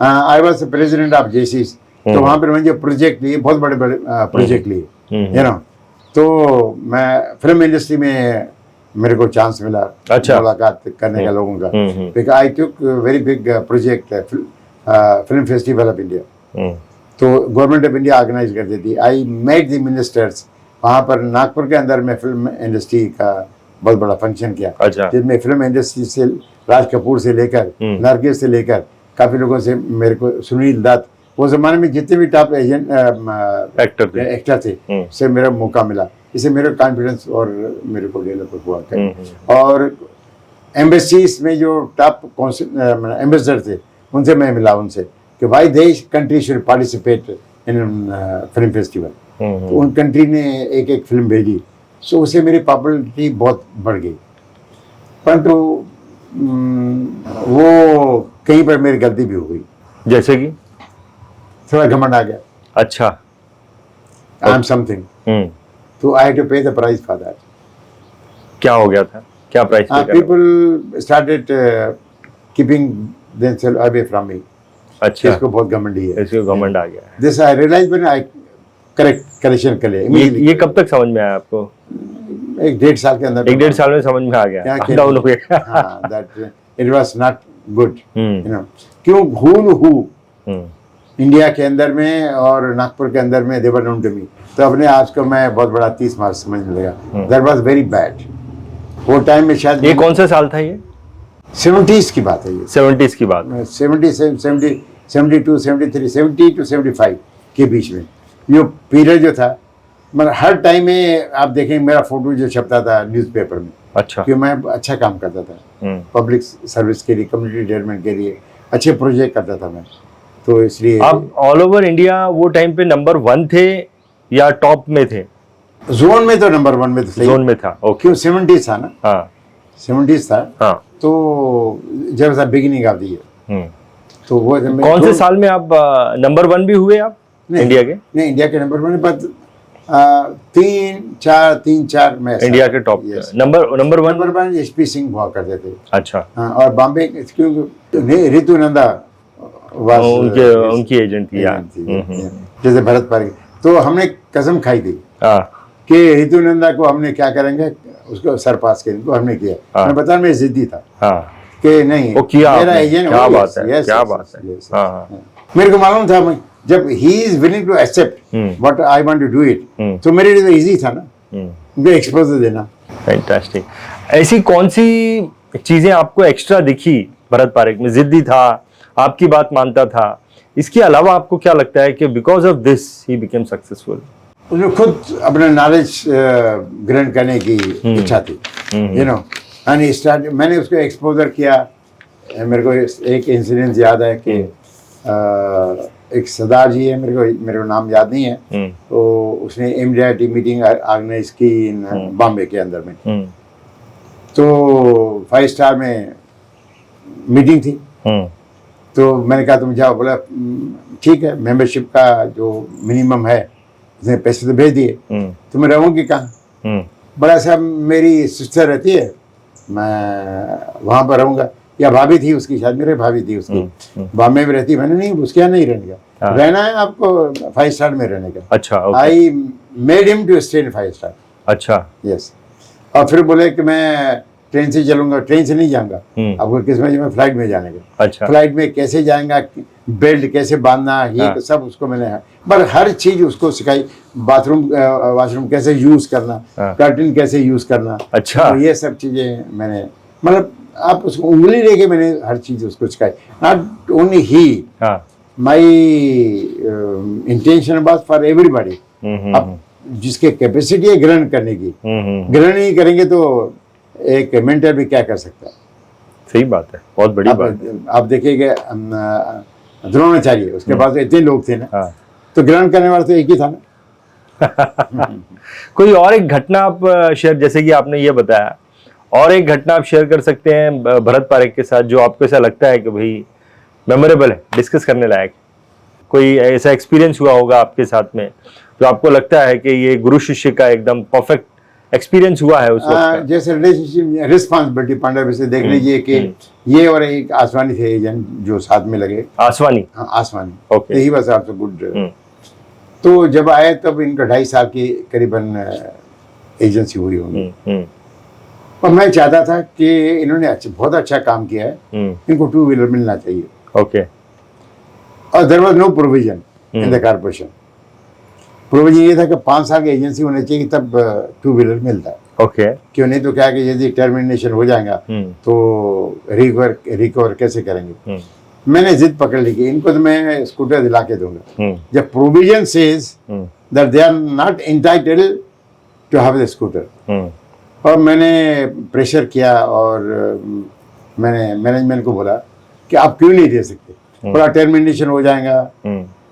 I was president of Jaycees. तो वहाँ पर मैंने प्रोजेक्ट लिए, बहुत बड़े बड़े प्रोजेक्ट लिए, यू नो. तो मैं फिल्म इंडस्ट्री में मेरे को चांस मिला. अच्छा. मुलाकात करने का लोगों का. Because I took very big project film festival of India. तो गवर्नमेंट ऑफ इंडिया ऑर्गेनाइज करती थी. I met the ministers. वहाँ पर नागपुर के अंदर में फिल्म इंडस्ट्री का बहुत बड़ा फंक्शन किया. अच्छा. जिसमें फिल्म इंडस्ट्री से राज कपूर से लेकर नरगिस से लेकर काफ़ी लोगों से, मेरे को सुनील दत्त, वो जमाने में जितने भी टॉप एजेंट एक्टर थे से मेरा मौका मिला. इससे मेरा कॉन्फिडेंस और मेरे को डेवलप हुआ था. और एम्बेसीज में जो टॉप एम्बेसडर थे उनसे मैं मिला, उनसे कि भाई देश country should participate in film festival. तो उन कंट्री ने एक एक फिल्म भेजी. सो उससे मेरी पॉपुलरिटी बहुत बढ़ गई. परंतु वो कहीं पर मेरी गलती भी हो गई. जैसे कि थोड़ा घमंड आ गया. अच्छा. I am something. तो I had to pay the price for that. क्या हो गया था? क्या price? People started keeping themselves away from me. अच्छा. इसको बहुत घमंडी है. इसको घमंड आ गया. This I realize when I correction कर लिया. ये कब तक समझ में आया आपको? 1-1.5 साल के अंदर. 1-1.5 साल में समझ में आ गया. डाउन हो गया. That it was not good, you know. क्यों हु इंडिया के अंदर में और नागपुर के अंदर में देवर नोन टू मी, तो अपने आज को मैं बहुत बड़ा 30 मार्च समझने लगा। That was very bad. वो टाइम में शायद ये कौन सा साल था ये? 70s की बात है ये, 70s की बात। 70, 72, 73, 70 to 75 के बीच में ये पीरियड जो था, मतलब हर टाइम में आप देखेंगे मेरा फोटो जो छपता था न्यूज़पेपर में। अच्छा। क्योंकि मैं अच्छा काम करता था पब्लिक सर्विस के लिए, कम्युनिटी डेवलपमेंट के लिए, अच्छे प्रोजेक्ट करता था मैं, तो इसलिए। आप ऑल ओवर इंडिया वो टाइम पे नंबर 1 थे या टॉप में थे? जोन में तो नंबर 1 में तो जोन में था। ओके। क्यों 70s था ना। हाँ 70s था। हाँ। तो जब था बिगिनिंग ऑफ द ईयर, तो वो कौन से साल में आप नंबर 1 भी हुए आप इंडिया के? नहीं, इंडिया के नंबर 1 पर 3-4 में इंडिया के टॉप नंबर 1 HP सिंह हुआ करते थे। अच्छा। हाँ, और बॉम्बे क्योंकि रितु नंदा उनकी एजेंट थी यार। जैसे भरत पारिक, तो हमने कसम खाई थी कि रितु नंदा को हमने क्या करेंगे, उसको सर पास करेंगे, तो हमने किया। मैं बता, मैं जिद्दी था कि नहीं वो किया मेरा एजेंट। क्या बात है, क्या बात है। मेरे को मालूम था, जब he is willing to accept what I want to do it, तो मेरे लिए तो इजी था ना उनको एक्सपोजर देना। फैंटास्टिक। ऐसी कौन सी चीजें आपको एक्स्ट्रा दिखी भरत पारिक में? जिद्दी था, आपकी बात मानता था, इसके अलावा आपको क्या लगता है कि because of this he became successful? उसने खुद अपने नॉलेज ग्रहण करने की इच्छा थी, यू नो, एंड स्टार्ट। मैंने उसको एक्सपोजर किया। मेरे को एक इंसिडेंट याद है कि एक सरदार जी है, मेरे को नाम याद नहीं है, तो उसने MDIT मीटिंग ऑर्गेनाइज की बॉम्बे के अंदर में। तो 5 स्टार में मीटिंग थी, तो मैंने कहा तुम जाओ। बोला ठीक है, मेंबरशिप का जो मिनिमम है उसने पैसे तो भेज दिए, तो मैं रहूँगी कहाँ? बड़ा साहब मेरी सिस्टर रहती है, मैं वहाँ पर रहूँगा, या भाभी थी उसकी, शायद मेरे भाभी थी उसकी, बॉम्बे में रहती। मैंने नहीं, उसके यहाँ नहीं रहने का, रहना है आपको 5 स्टार में रहने का। अच्छा। I made him to stay in 5 star. अच्छा। यस। और फिर बोले कि मैं ट्रेन से चलूंगा। ट्रेन से नहीं जाऊंगा, आपको किस में, मैं फ्लाइट में जाने का। अच्छा। फ्लाइट में कैसे जाएगा, बेल्ट कैसे बांधना, ये तो सब उसको मैंने, पर हर चीज उसको सिखाई। वाशरूम कैसे यूज करना, कर्टन कैसे यूज करना। अच्छा। तो ये सब चीजें मैंने, मतलब आप उसको उंगली लेके मैंने हर चीज उसको सिखाई। Not only he, my intention was for everybody. अब जिसके कैपेसिटी है ग्रहण करने की, ग्रहण नहीं करेंगे तो एक मेंटर भी क्या कर सकता है। सही बात है, बहुत बड़ी बात है। आप देखिएगा द्रोणाचार्य, उसके पास इतने लोग थे ना, तो ग्रहण करने वाला तो एक ही था ना। कोई और एक घटना आप शेयर, जैसे कि आपने ये बताया, और एक घटना आप शेयर कर सकते हैं भरत पारिक के साथ जो आपको ऐसा लगता है कि भाई मेमोरेबल है, डिस्कस करने लायक? कोई ऐसा एक्सपीरियंस हुआ होगा आपके साथ में जो आपको लगता है कि ये गुरु शिष्य का एकदम परफेक्ट एक्सपीरियंस हुआ है उस वक्त? जैसे रिलेशनशिप, रिस्पॉन्सिबिलिटी पांडव से देख लीजिए कि ये और एक आसवानी थे एजेंट जो साथ में लगे। आसवानी? हाँ, आसवानी। ओके। यही बस आपसे गुड। तो जब आए तब इनका 2.5 साल की करीबन एजेंसी हुई होगी, और मैं चाहता था कि इन्होंने बहुत अच्छा काम किया है, इनको 2 व्हीलर मिलना चाहिए। ओके। और there was no provision in the corporation. Provision ये था कि 5 साल की एजेंसी होनी चाहिए तब 2 व्हीलर मिलता है। ओके। क्यों नहीं तो क्या कि यदि टर्मिनेशन हो जाएगा तो रिकवर कैसे करेंगे। मैंने जिद पकड़ ली कि इनको तो मैं स्कूटर दिला के दूंगा, जब provision says that they are not entitled to have the scooter. और मैंने प्रेशर किया और मैंने मैनेजमेंट को बोला कि आप क्यों नहीं दे सकते, बड़ा टर्मिनेशन हो जाएगा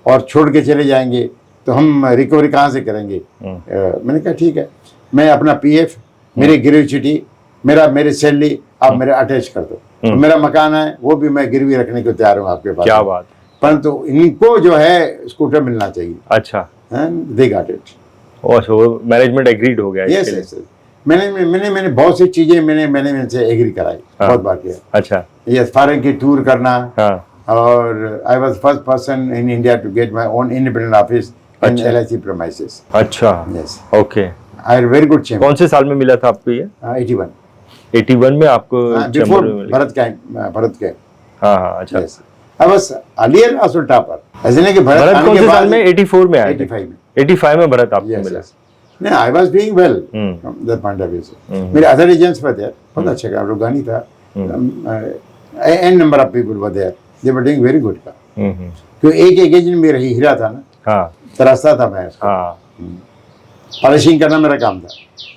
और छोड़ के चले जाएंगे तो हम रिकवरी कहाँ से करेंगे। मैंने कहा ठीक है, मैं अपना PF, मेरी ग्रेजुएटी, मेरे सैलरी आप मेरे अटैच कर दो, तो मेरा मकान है वो भी मैं गिरवी रखने को तैयार हूँ आपके पास। क्या बात। परंतु इनको जो है स्कूटर मिलना चाहिए। अच्छा। They got it. और मैनेजमेंट एग्रीड हो गया। Yes yes. मैंने बहुत सी चीजें मैंने मैनेजमेंट से एग्री कराई। बहुत बार किया। अच्छा। यस, फॉरेन की टूर करना। और I was first person in India to get my own independent office in LIC premises। अच्छा। Yes. Okay. I had very good chamber. कौन से साल में मिला था आपको ये? 81 में आपको चेंबर में? भरत के हाँ हाँ अच्छा। Yes. I was earlier also topper. ऐसे नहीं कि भरत भरत आने कौन के से साल बाद में 84 में आए थे? 85 में 85 में भरत आपको Yes, मिला। yes. No, I was doing well Hmm. from that point of view. मेरे other agents were there. बहुत अच्छा काम, रुगानी था. N number of people were there. They were doing very good काम. क्योंकि एक एजेंट मेरा ही हीरा था ना, हाँ तराशता था मैं उसको. हाँ पॉलिशिंग करना मेरा काम था.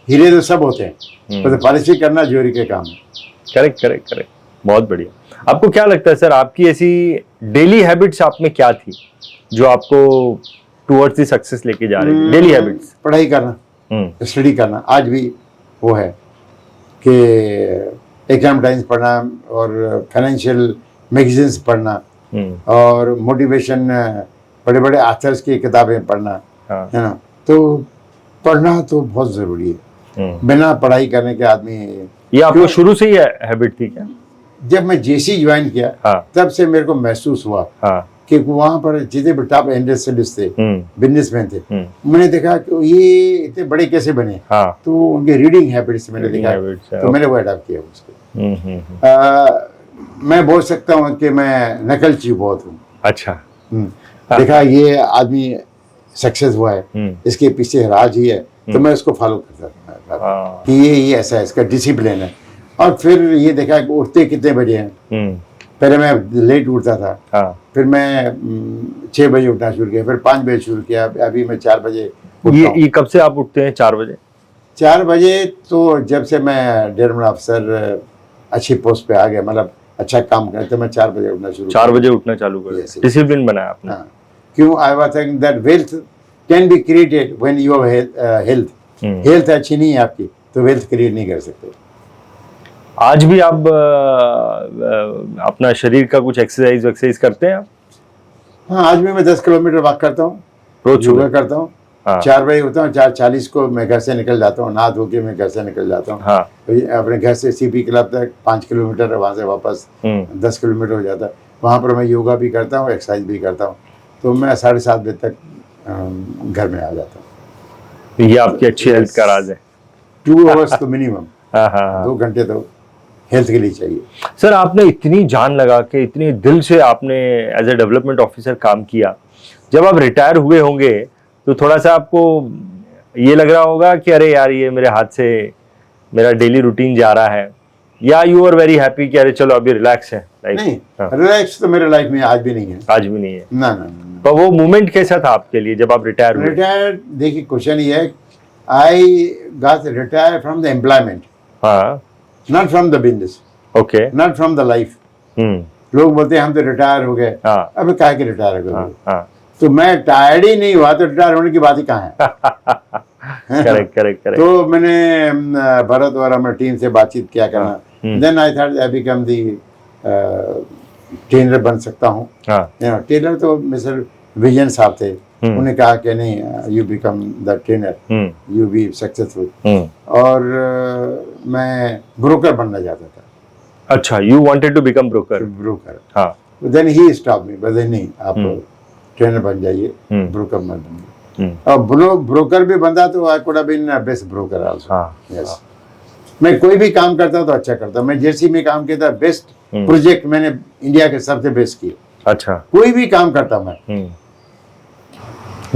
हीरे तो सब होते हैं, पर पॉलिशिंग करना जोरी के काम है. करेक्ट करेक्ट करेक्ट, बहुत बढ़िया। आपको क्या लगता है सर, आपकी ऐसी डेली हैबिट्स आप में क्या थी जो आपको टुवर्ड्स दी सक्सेस लेके जा रही थी? Daily habits? पढ़ाई करना, स्टडी करना. आज भी वो है कि एग्जाम टाइम्स पढ़ना और फाइनेंशियल मैगजीन्स पढ़ना और मोटिवेशन बड़े बड़े ऑथर्स की किताबें पढ़ना, हाँ। है ना. तो पढ़ना तो बहुत ज़रूरी है. बिना पढ़ाई करने के आदमी, ये आपको शुरू से ही हैबिट थी क्या? जब मैं जेसी ज्वाइन किया हाँ। तब से मेरे को महसूस हुआ हाँ कि वहाँ पर जितने भी टॉप इंडस्ट्रियलिस्ट थे, बिजनेसमैन थे, हम्म। मैंने देखा कि ये इतने बड़े कैसे बने. हाँ तो उनके रीडिंग हैबिट्स मैंने Reading देखा, habits, तो मैंने वो अडॉप्ट किया उसको. हम्म। मैं बोल सकता हूँ कि मैं नकलची बहुत हूँ. अच्छा देखा ये आदमी सक्सेस हुआ है, इसके पीछे राज ही है, तो मैं उसको फॉलो करता था हाँ। कि ये ऐसा है, इसका डिसिप्लिन है. और फिर ये देखा कि उठते कितने बजे हैं. पहले मैं लेट उठता था, हाँ। फिर मैं 6 बजे उठना शुरू किया, फिर 5 बजे शुरू किया, अभी मैं 4 बजे उठता हूँ. ये कब से आप उठते हैं 4 बजे? 4 बजे तो जब से मैं डेयरमैन अफसर अच्छी पोस्ट पे आ गया, मतलब अच्छा काम करते, तो मैं 4 बजे उठना शुरू 4 बजे उठना चालू कर Yes, yes. डिसिप्लिन बनाया आपने। हाँ. क्यों? I was thinking that wealth can be created when you have health. Health अच्छी नहीं है आपकी तो वेल्थ क्रिएट नहीं कर सकते. आज भी आप अपना शरीर का कुछ एक्सरसाइज करते हैं आप? हाँ, आज भी मैं 10 किलोमीटर वॉक करता हूँ, रोज योगा करता हूँ. हाँ। 4 बजे उठता हूँ, 4:40 को मैं घर से निकल जाता हूँ, नहा धो के मैं घर से निकल जाता हूँ. हाँ। अपने घर से सीपी क्लब तक 5 किलोमीटर, वहाँ से वापस 10 किलोमीटर हो जाता है. वहाँ पर मैं योगा भी करता हूँ, एक्सरसाइज भी करता हूँ. तो मैं 7:30 बजे तक घर में आ जाता हूँ. ये आपकी अच्छी हेल्थ का राज है। 2 आवर्स तो मिनिमम, हाँ हाँ 2 घंटे तो हेल्थ के लिए चाहिए. सर, आपने इतनी जान लगा के, इतने दिल से आपने एज ए डेवलपमेंट ऑफिसर काम किया. जब आप रिटायर हुए होंगे तो थोड़ा सा आपको ये लग रहा होगा कि अरे यार ये मेरे हाथ से मेरा डेली रूटीन जा रहा है, या यू आर वेरी हैप्पी कि अरे चलो अभी रिलैक्स है लाइफ? नहीं, हाँ। रिलैक्स तो मेरे लाइफ में आज भी नहीं है. आज भी नहीं है? ना ना ना. तो वो मोमेंट कैसा था आपके लिए जब आप रिटायर हुए? रिटायर, देखिए क्वेश्चन ये है, I got retire from the employment, हाँ not from the business, okay, not from the life. लोग बोलते हैं हम तो रिटायर हो गए. हाँ अब काहे के रिटायर हो गए? हाँ हाँ तो मैं टायर्ड ही नहीं हुआ तो रिटायर होने की बात ही कहाँ है. Correct correct correct. तो मैंने भरत और हमारी टीम से बातचीत किया करना. Then I thought I become the trainer बन सकता हूँ. हाँ ट्रेनर तो मिस्टर विजन साहब थे, उन्होंने कहा कि नहीं, you become the trainer, you be successful. और मैं ब्रोकर बनना चाहता था. अच्छा, you wanted to become broker? Broker. हाँ. Then he stop me, but नहीं, आप ट्रेनर बन जाइए, ब्रोकर मत बनिए. और ब्रोकर भी बनता तो I could have been best broker also. हाँ. यस. मैं कोई भी काम करता तो अच्छा करता. मैं जेसी में काम किया था, बेस्ट प्रोजेक्ट मैंने इंडिया के सबसे बेस्ट किए. अच्छा. कोई भी काम करता मैं.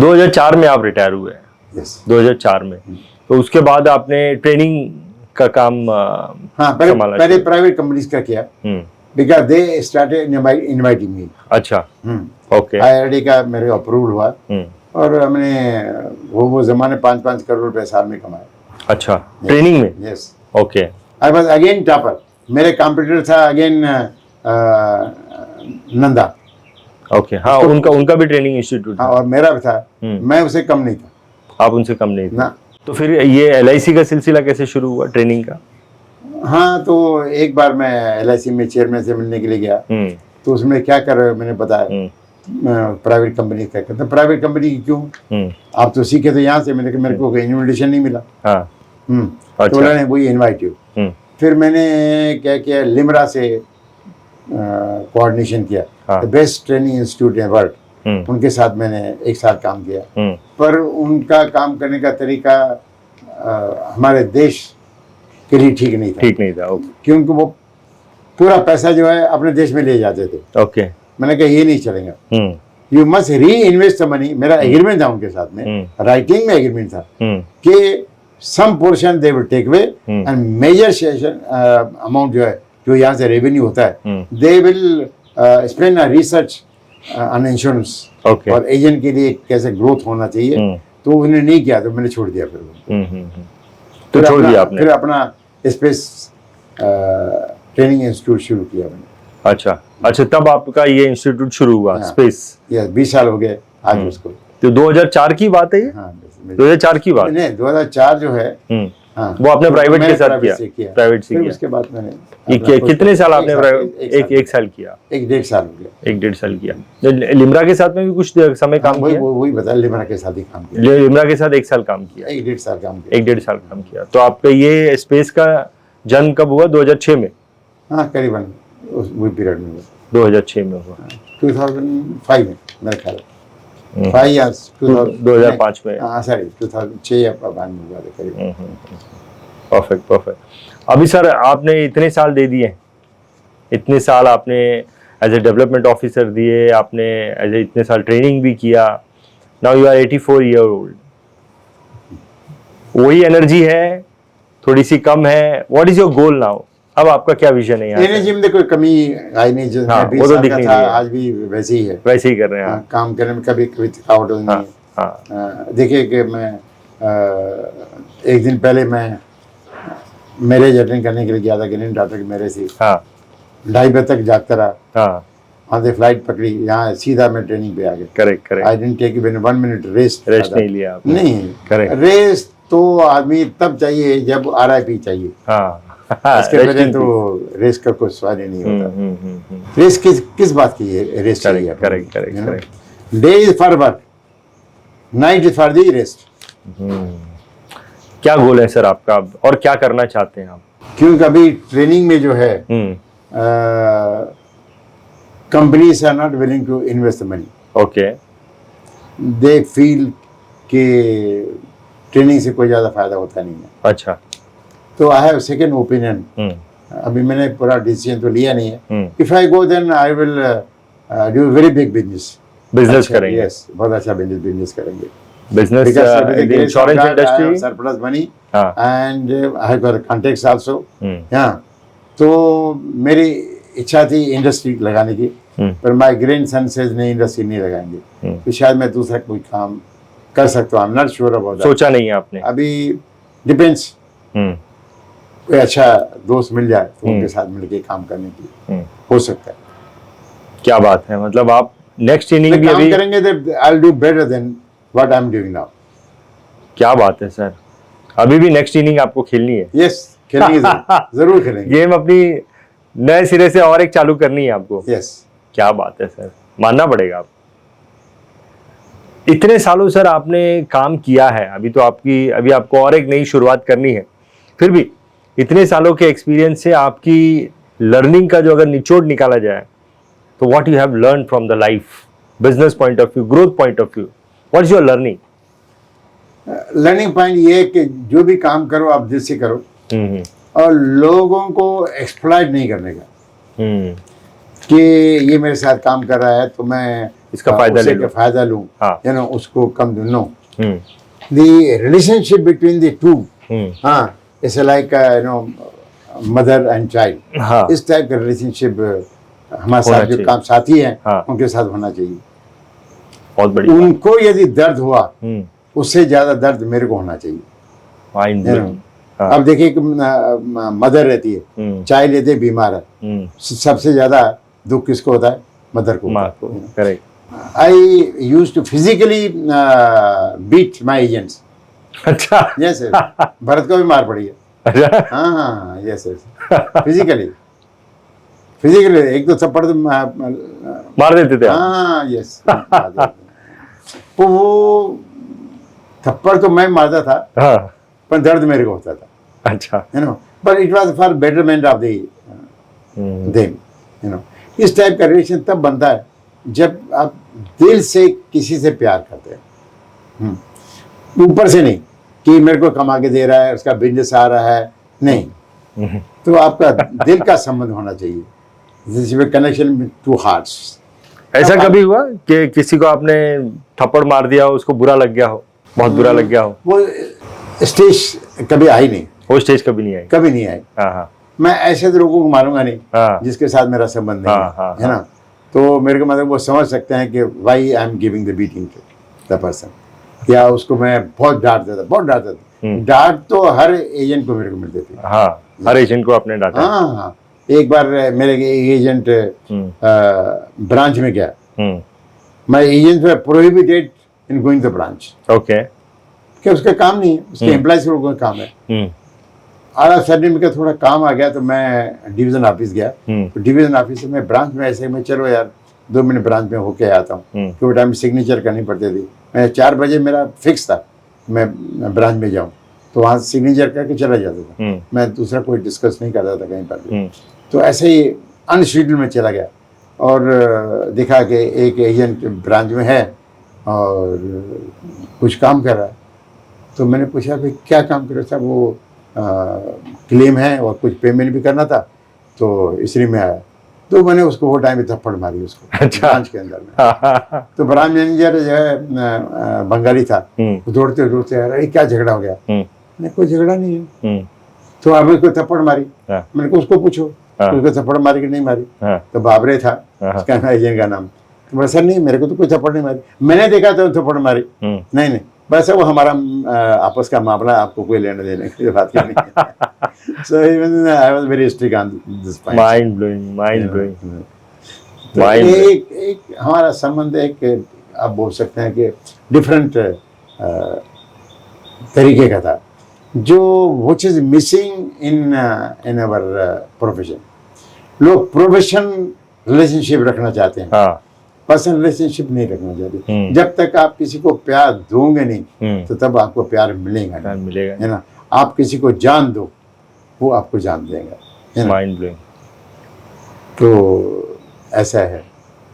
2004 में आप रिटायर हुए? यस. 2004 में. तो उसके बाद आपने ट्रेनिंग का काम हाँ, पहले प्राइवेट कंपनीज का किया, because they started inviting me. अच्छा, ओके. IRD का मेरे अप्रूवल हुआ और हमने वो जमाने 5-5 करोड़ रुपए साल में कमाए. अच्छा, ट्रेनिंग में? Yes. Okay. I was again topper. मेरे कॉम्पिटिटर था अगेन नंदा. ओके. हाँ, उनका भी ट्रेनिंग इंस्टीट्यूट हाँ, था. और मेरा भी था. मैं उससे कम नहीं था. आप उनसे कम नहीं थे? ना. तो फिर ये LIC का सिलसिला कैसे शुरू हुआ ट्रेनिंग का? हाँ, तो एक बार मैं LIC में चेयरमैन से मिलने के लिए गया. तो उसमें क्या कर रहे हो मैंने बताया, प्राइवेट कंपनी का कहते हैं. प्राइवेट कंपनी की क्यों, आप तो सीखे थे यहाँ से. मैंने कहा मेरे को कोई इन्विटेशन नहीं मिला. हाँ. तो बोला नहीं, वही इनवाइट यू. फिर मैंने क्या किया, लिमरा से कोऑर्डिनेशन किया, best training institute in world. उनके साथ मैंने 1 साल काम किया. पर उनका काम करने का तरीका हमारे देश के लिए ठीक नहीं था. ठीक नहीं था. ओके. क्योंकि वो पूरा पैसा जो है अपने देश में ले जाते थे। ओके। मैंने कहा ये नहीं चलेगा, you must reinvest the money. मेरा एग्रीमेंट था उनके साथ में, राइटिंग में एग्रीमेंट था कि some portion they will take away and major session amount जो है, जो यहाँ से रेवेन्यू होता है, they will spend research on insurance और एजेंट के लिए कैसे ग्रोथ होना चाहिए। तो उन्होंने नहीं किया, तो मैंने छोड़ दिया फिर। तो छोड़ दिया आपने? फिर अपना स्पेस ट्रेनिंग इंस्टीट्यूट शुरू किया मैंने। अच्छा, तब आपका ये इंस्टीट्यूट शुरू हुआ, स्पेस। यस, 20 साल हो गए आज उसको। तो 2004 की बात है ये? हाँ, 2004 की बात? नहीं, 2004 जो है, हाँ, वो आपने प्राइवेट के साथ किया, प्राइवेट से किया। उसके बाद मैंने कितने साल आपने प्राइवेट? एक साल किया। 1.5 साल हो गया। 1.5 साल किया। लिम्रा के साथ में भी कुछ समय काम किया? वही बता, लिम्रा के साथ ही काम किया। लिम्रा के साथ 1 साल काम किया। 1.5 साल काम किया। 1.5 साल काम किया। तो आपका ये स्पेस का जन्म कब हुआ? 2006 में? हाँ, करीबन वही पीरियड में हुआ। 2006 में हुआ। 2005 में मेरा ख्याल, 5 इयर्स, 2005 में। हाँ सॉरी, 2006 या 5 में हुआ था करीब। परफेक्ट। अभी सर आपने इतने साल दे दिए, इतने साल आपने एज ए डेवलपमेंट ऑफिसर दिए, आपने एज ए इतने साल ट्रेनिंग भी किया। Now you are 84 year old. वही एनर्जी है, थोड़ी सी कम है? What is your goal now? अब आपका क्या विजन है? एनर्जी में कोई कमी आई नहीं, जो हाँ, वो तो दिख नहीं रही है। आज भी वैसे ही है, वैसे ही कर रहे हैं आप। काम करने में कभी थकावट नहीं है। हाँ। देखिए कि मैं एक दिन पहले मैं मैरिज अटेंड करने के लिए गया था, गिनीन डॉक्टर की मैरिज थी। 2:30 बजे तक जागता रहा। वहाँ से फ्लाइट पकड़ी, यहाँ सीधा मैं ट्रेनिंग पे आ गया। Correct. I didn't take even 1 minute rest नहीं लिया आपने? नहीं। करेक्ट। रेस्ट तो आदमी तब चाहिए जब RIP चाहिए। इसके पहले तो रेस्ट का कोई सवाल ही नहीं होता। रेस्ट किस बात की है? रेस्ट चाहिए। Correct. Day is for work, night is for the rest. क्या गोल है सर आपका और क्या करना चाहते हैं आप? क्योंकि अभी ट्रेनिंग में जो है, companies are not willing to invest money. Okay. They feel कि ट्रेनिंग से कोई ज्यादा फायदा होता नहीं है। अच्छा। तो आई हैव सेकंड ओपिनियन। अभी मैंने पूरा डिसीजन तो लिया नहीं है। If I go then I will do very big business करेंगे। यस, बहुत अच्छा बिजनेस करेंगे। Business, insurance industry, surplus money, हाँ. and I have got contacts also. हाँ. तो मेरी इच्छा थी इंडस्ट्री लगाने की, पर माय ग्रैंडसन सेज नहीं, इंडस्ट्री नहीं लगाएंगे। तो शायद मैं दूसरा कोई काम कर सकता हूँ। आई am not sure about that. सोचा नहीं है आपने? अभी डिपेंड्स, कोई अच्छा दोस्त मिल जाए तो उनके साथ मिलके काम करने की हो सकता है। क्या बात है, मतलब आप नेक्स्ट इनिंग भी काम अभी करेंगे तो आई will do better than what I am doing now. क्या बात है सर, अभी भी नेक्स्ट इनिंग आपको खेलनी है? यस, खेलेंगे जरूर खेलेंगे। गेम अपनी नए सिरे से और एक चालू करनी है आपको। यस। क्या बात है सर, मानना पड़ेगा आप। इतने सालों सर आपने काम किया है, अभी तो अभी आपको और एक नई शुरुआत करनी है, फिर भी इतने सालों के एक्सपीरियंस से आपकी लर्निंग का जो अगर निचोड़ निकाला जाए तो what you have learn from the life, business point of view, growth point of view, what is your learning? Learning point ये है कि जो भी काम करो आप दिल से करो और लोगों को एक्सप्लॉइट नहीं करने का कि ये मेरे साथ काम कर रहा है तो मैं इसका फायदा लूं, यू नो, उसको कम दूं। No, the relationship between the two, हाँ, it's like you know mother and child. इस टाइप का रिलेशनशिप हमारे साथ जो काम साथी हैं उनके साथ होना चाहिए। बहुत बढ़िया। उनको यदि दर्द हुआ उससे ज्यादा दर्द मेरे को होना चाहिए। अब देखिए कि मदर रहती है, चाइल्ड रहते बीमार है, सबसे ज्यादा दुख किसको होता है? मदर को। Correct. I used to physically beat my agents. अच्छा। यस, भरत को भी मार पड़ी है। हाँ, यस, फिजिकली एक तो थप्पड़ तो मार देते थे। हाँ, यस। तो वो थप्पड़ तो मैं मारता था, पर दर्द मेरे को होता था। अच्छा। You no, but it was for betterment of them. You know, इस टाइप का रिलेशन तब बनता है जब आप दिल से किसी से प्यार करते हैं, ऊपर से नहीं कि मेरे को कमा के दे रहा है, उसका बिजनेस आ रहा है, नहीं, तो आपका दिल का संबंध होना चाहिए, जिसमें कनेक्शन विद टू हार्ट्स। ऐसा कभी हुआ कि किसी को आपने थप्पड़ मार दिया हो, उसको बुरा लग गया हो, बहुत बुरा लग गया हो? वो स्टेज कभी आई नहीं, वो स्टेज कभी नहीं आई? कभी नहीं आई। हाँ हाँ मैं ऐसे लोगों को मारूंगा नहीं हाँ जिसके साथ मेरा संबंध नहीं हाँ, है ना। तो मेरे को मतलब वो समझ सकते हैं कि why I am giving the beating to the person, या उसको मैं बहुत डांटता था। डांट तो हर एजेंट को मेरे को मिलती थी। हाँ, हर एजेंट को आपने डांटा? हाँ, एक बार मेरे एजेंट ब्रांच में गया, मैं एजेंट में prohibited in going the branch. Okay. कि उसका काम नहीं है, उसके एम्प्लॉयज लोगों का काम है। और सडन में थोड़ा काम आ गया तो मैं डिवीजन ऑफिस गया। तो डिवीजन ऑफिस से मैं ब्रांच में ऐसे में चलो यार 2 मिनट ब्रांच में होके आता हूँ, क्योंकि टाइम सिग्नेचर करनी पड़ती थी। मैं 4 बजे मेरा फिक्स था मैं ब्रांच में जाऊँ, तो वहाँ सिग्नेचर करके चला जाता था। मैं दूसरा कोई डिस्कस नहीं करता था कहीं पर भी। तो ऐसे ही अनशेड्यूल में चला गया और देखा कि एक एजेंट ब्रांच में है और कुछ काम कर रहा है। तो मैंने पूछा भाई क्या काम कर रहा था? वो क्लेम है और कुछ पेमेंट भी करना था, तो इसलिए मैं आया। तो मैंने उसको वो टाइम में थप्पड़ मारी उसको। अच्छा। ब्रांच के अंदर में। तो ब्रांच मैनेजर जो है बंगाली था, वो दौड़ते दौड़ते आ रहा है, क्या झगड़ा हो गया? मैंने कोई झगड़ा नहीं है। तो आपने उसको थप्पड़ मारी? मैंने कहा उसको पूछो उसको थप्पड़ मारी कि नहीं मारी। तो बाबरे था उसका एजेंट का नाम। तो बोला सर नहीं, मेरे को तो कोई थप्पड़ नहीं मारी, मैंने देखा तो थप्पड़ मारी। नहीं, बस वो हमारा आपस का मामला, आपको कोई लेने देने की बात नहीं है। So I was very strict on this point. Mind blowing. एक हमारा संबंध एक आप बोल सकते हैं कि डिफरेंट तरीके का था, जो which is missing in our profession. लोग प्रोफेशन रिलेशनशिप रखना चाहते हैं, पर्सनल रिलेशनशिप नहीं रखना चाहते। जब तक आप किसी को प्यार दोगे नहीं तो तब आपको प्यार मिलेगा नहीं, है ना। आप किसी को जान दो, वो आपको जान देगा। Mind blowing. तो ऐसा है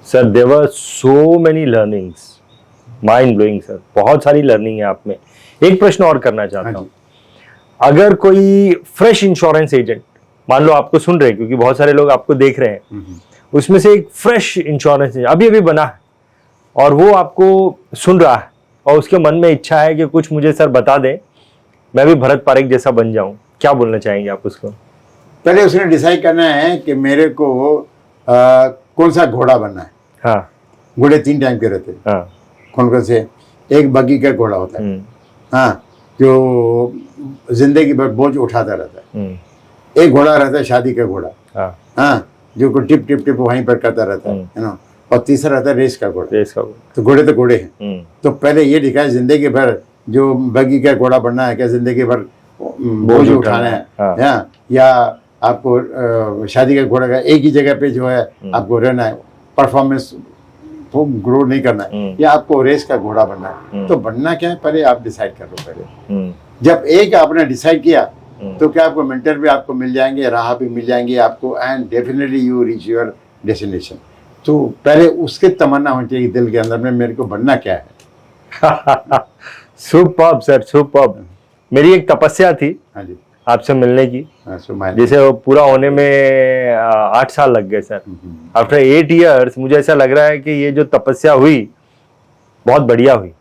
sir, there were so many learnings, mind blowing sir, बहुत सारी लर्निंग है आप में। एक प्रश्न और करना चाहता हूँ, अगर कोई फ्रेश इंश्योरेंस एजेंट, मान लो आपको सुन रहे हैं क्योंकि बहुत सारे लोग आपको देख रहे हैं, उसमें से एक फ्रेश इंश्योरेंस अभी अभी बना है और वो आपको सुन रहा है और उसके मन में इच्छा है कि कुछ मुझे सर बता दें, मैं भी भरत पारेख जैसा बन जाऊं, क्या बोलना चाहेंगे आप उसको? पहले उसने डिसाइड करना है कि मेरे को कौन सा घोड़ा बनना है। हाँ, घोड़े 3 टाइप के रहते हैं। हाँ, कौन कौन से? एक बग्गी का घोड़ा होता है, हाँ, जो जिंदगी भर बोझ उठाता रहता है। एक घोड़ा रहता है शादी का घोड़ा, हाँ, जो को टिप टिप टिप वहीं पर करता रहता है ना। और तीसरा रहता है रेस का घोड़ा। तो घोड़े तो घोड़े हैं। तो पहले ये दिखाए जिंदगी भर जो बग्गी का घोड़ा बनना है, क्या जिंदगी भर बोझ उठाना है, या आपको शादी का घोड़ा का एक ही जगह पे जो है आपको रहना है, परफॉर्मेंस वो ग्रो नहीं करना है, या आपको रेस का घोड़ा बनना है। तो बनना क्या है पहले आप डिसाइड कर लो। पहले जब एक आपने डिसाइड किया तो क्या आपको मेंटर भी आपको मिल जाएंगे, राह भी मिल जाएंगे आपको, and definitely you reach your destination. तो पहले उसके तमन्ना होनी चाहिए दिल के अंदर में, मेरे को बनना क्या है। Superb sir, superb. मेरी एक तपस्या थी हाँ जी, आपसे मिलने की, जिसे वो पूरा होने में 8 साल लग गए सर। आफ्टर 8 years मुझे ऐसा लग रहा है कि ये जो तपस्या हुई बहुत बढ़िया हुई।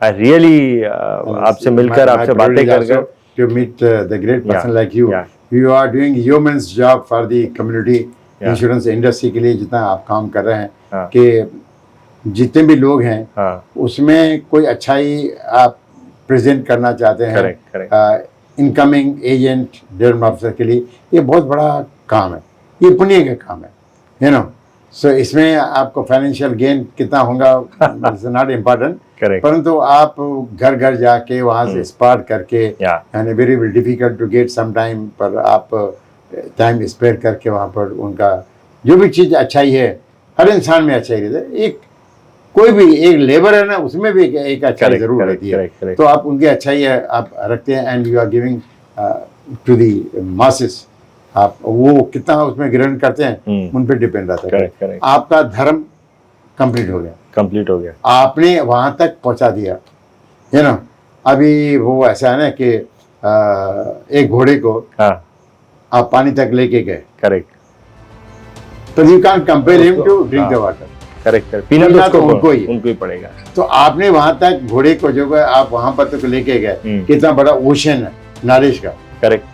आई रियली आपसे मिलकर, आपसे बातें कर to meet the great person like you. You are doing human's job for the community insurance industry के लिए जितना आप काम कर रहे हैं, कि जितने भी लोग हैं उसमें कोई अच्छाई आप प्रेजेंट करना चाहते हैं इनकमिंग एजेंट डेवलपमेंट ऑफिसर के लिए, ये बहुत बड़ा काम है, ये पुण्य का काम है, यू नो। सो इसमें आपको फाइनेंशियल गेन कितना होगा इट्स नॉट इम्पोर्टेंट, परंतु आप घर घर जाके वहाँ से स्पार्ट करके, यानी very difficult to get some time, पर आप टाइम स्पेयर करके वहाँ पर उनका जो भी चीज़ अच्छाई है, हर इंसान में अच्छाई रहती है। एक कोई भी एक लेबर है ना, उसमें भी एक अच्छाई जरूर रहती है। तो आप उनकी अच्छाई आप रखते हैं and you are giving to the masses. आप वो कितना उसमें ग्रहण करते हैं उन पर डिपेंड रहता है। आपका धर्म कंप्लीट हो गया, आपने वहां तक पहुंचा दिया, है ना। अभी वो ऐसा है ना कि एक घोड़े को आप पानी तक लेके गए, करेक्ट तो you can compare him to drink the water. Correct, पीना पीना तो तो उनको ही है। उनको ही पड़ेगा। तो आपने वहां तक घोड़े को जो है आप वहां पर तक लेके गए, कितना बड़ा ओशन है नॉलेज का, करेक्ट,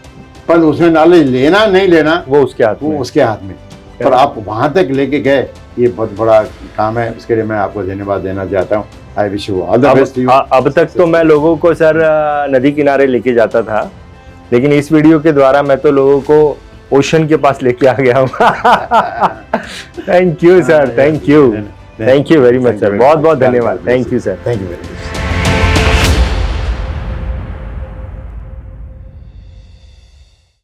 पर उसमें नॉलेज लेना नहीं लेना वो उसके हाथ वो में। उसके हाथ में, पर आप वहां तक लेके गए, ये बहुत बड़ा काम है। उसके लिए मैं आपको धन्यवाद देना चाहता हूँ। I wish you all the best. अब तक तो मैं लोगों को सर नदी किनारे लेके जाता था, लेकिन इस वीडियो के द्वारा मैं तो लोगों को ओशन के पास लेके आ गया हूँ। Thank you sir, thank you very much sir, बहुत बहुत धन्यवाद। Thank you sir. Thank you very much.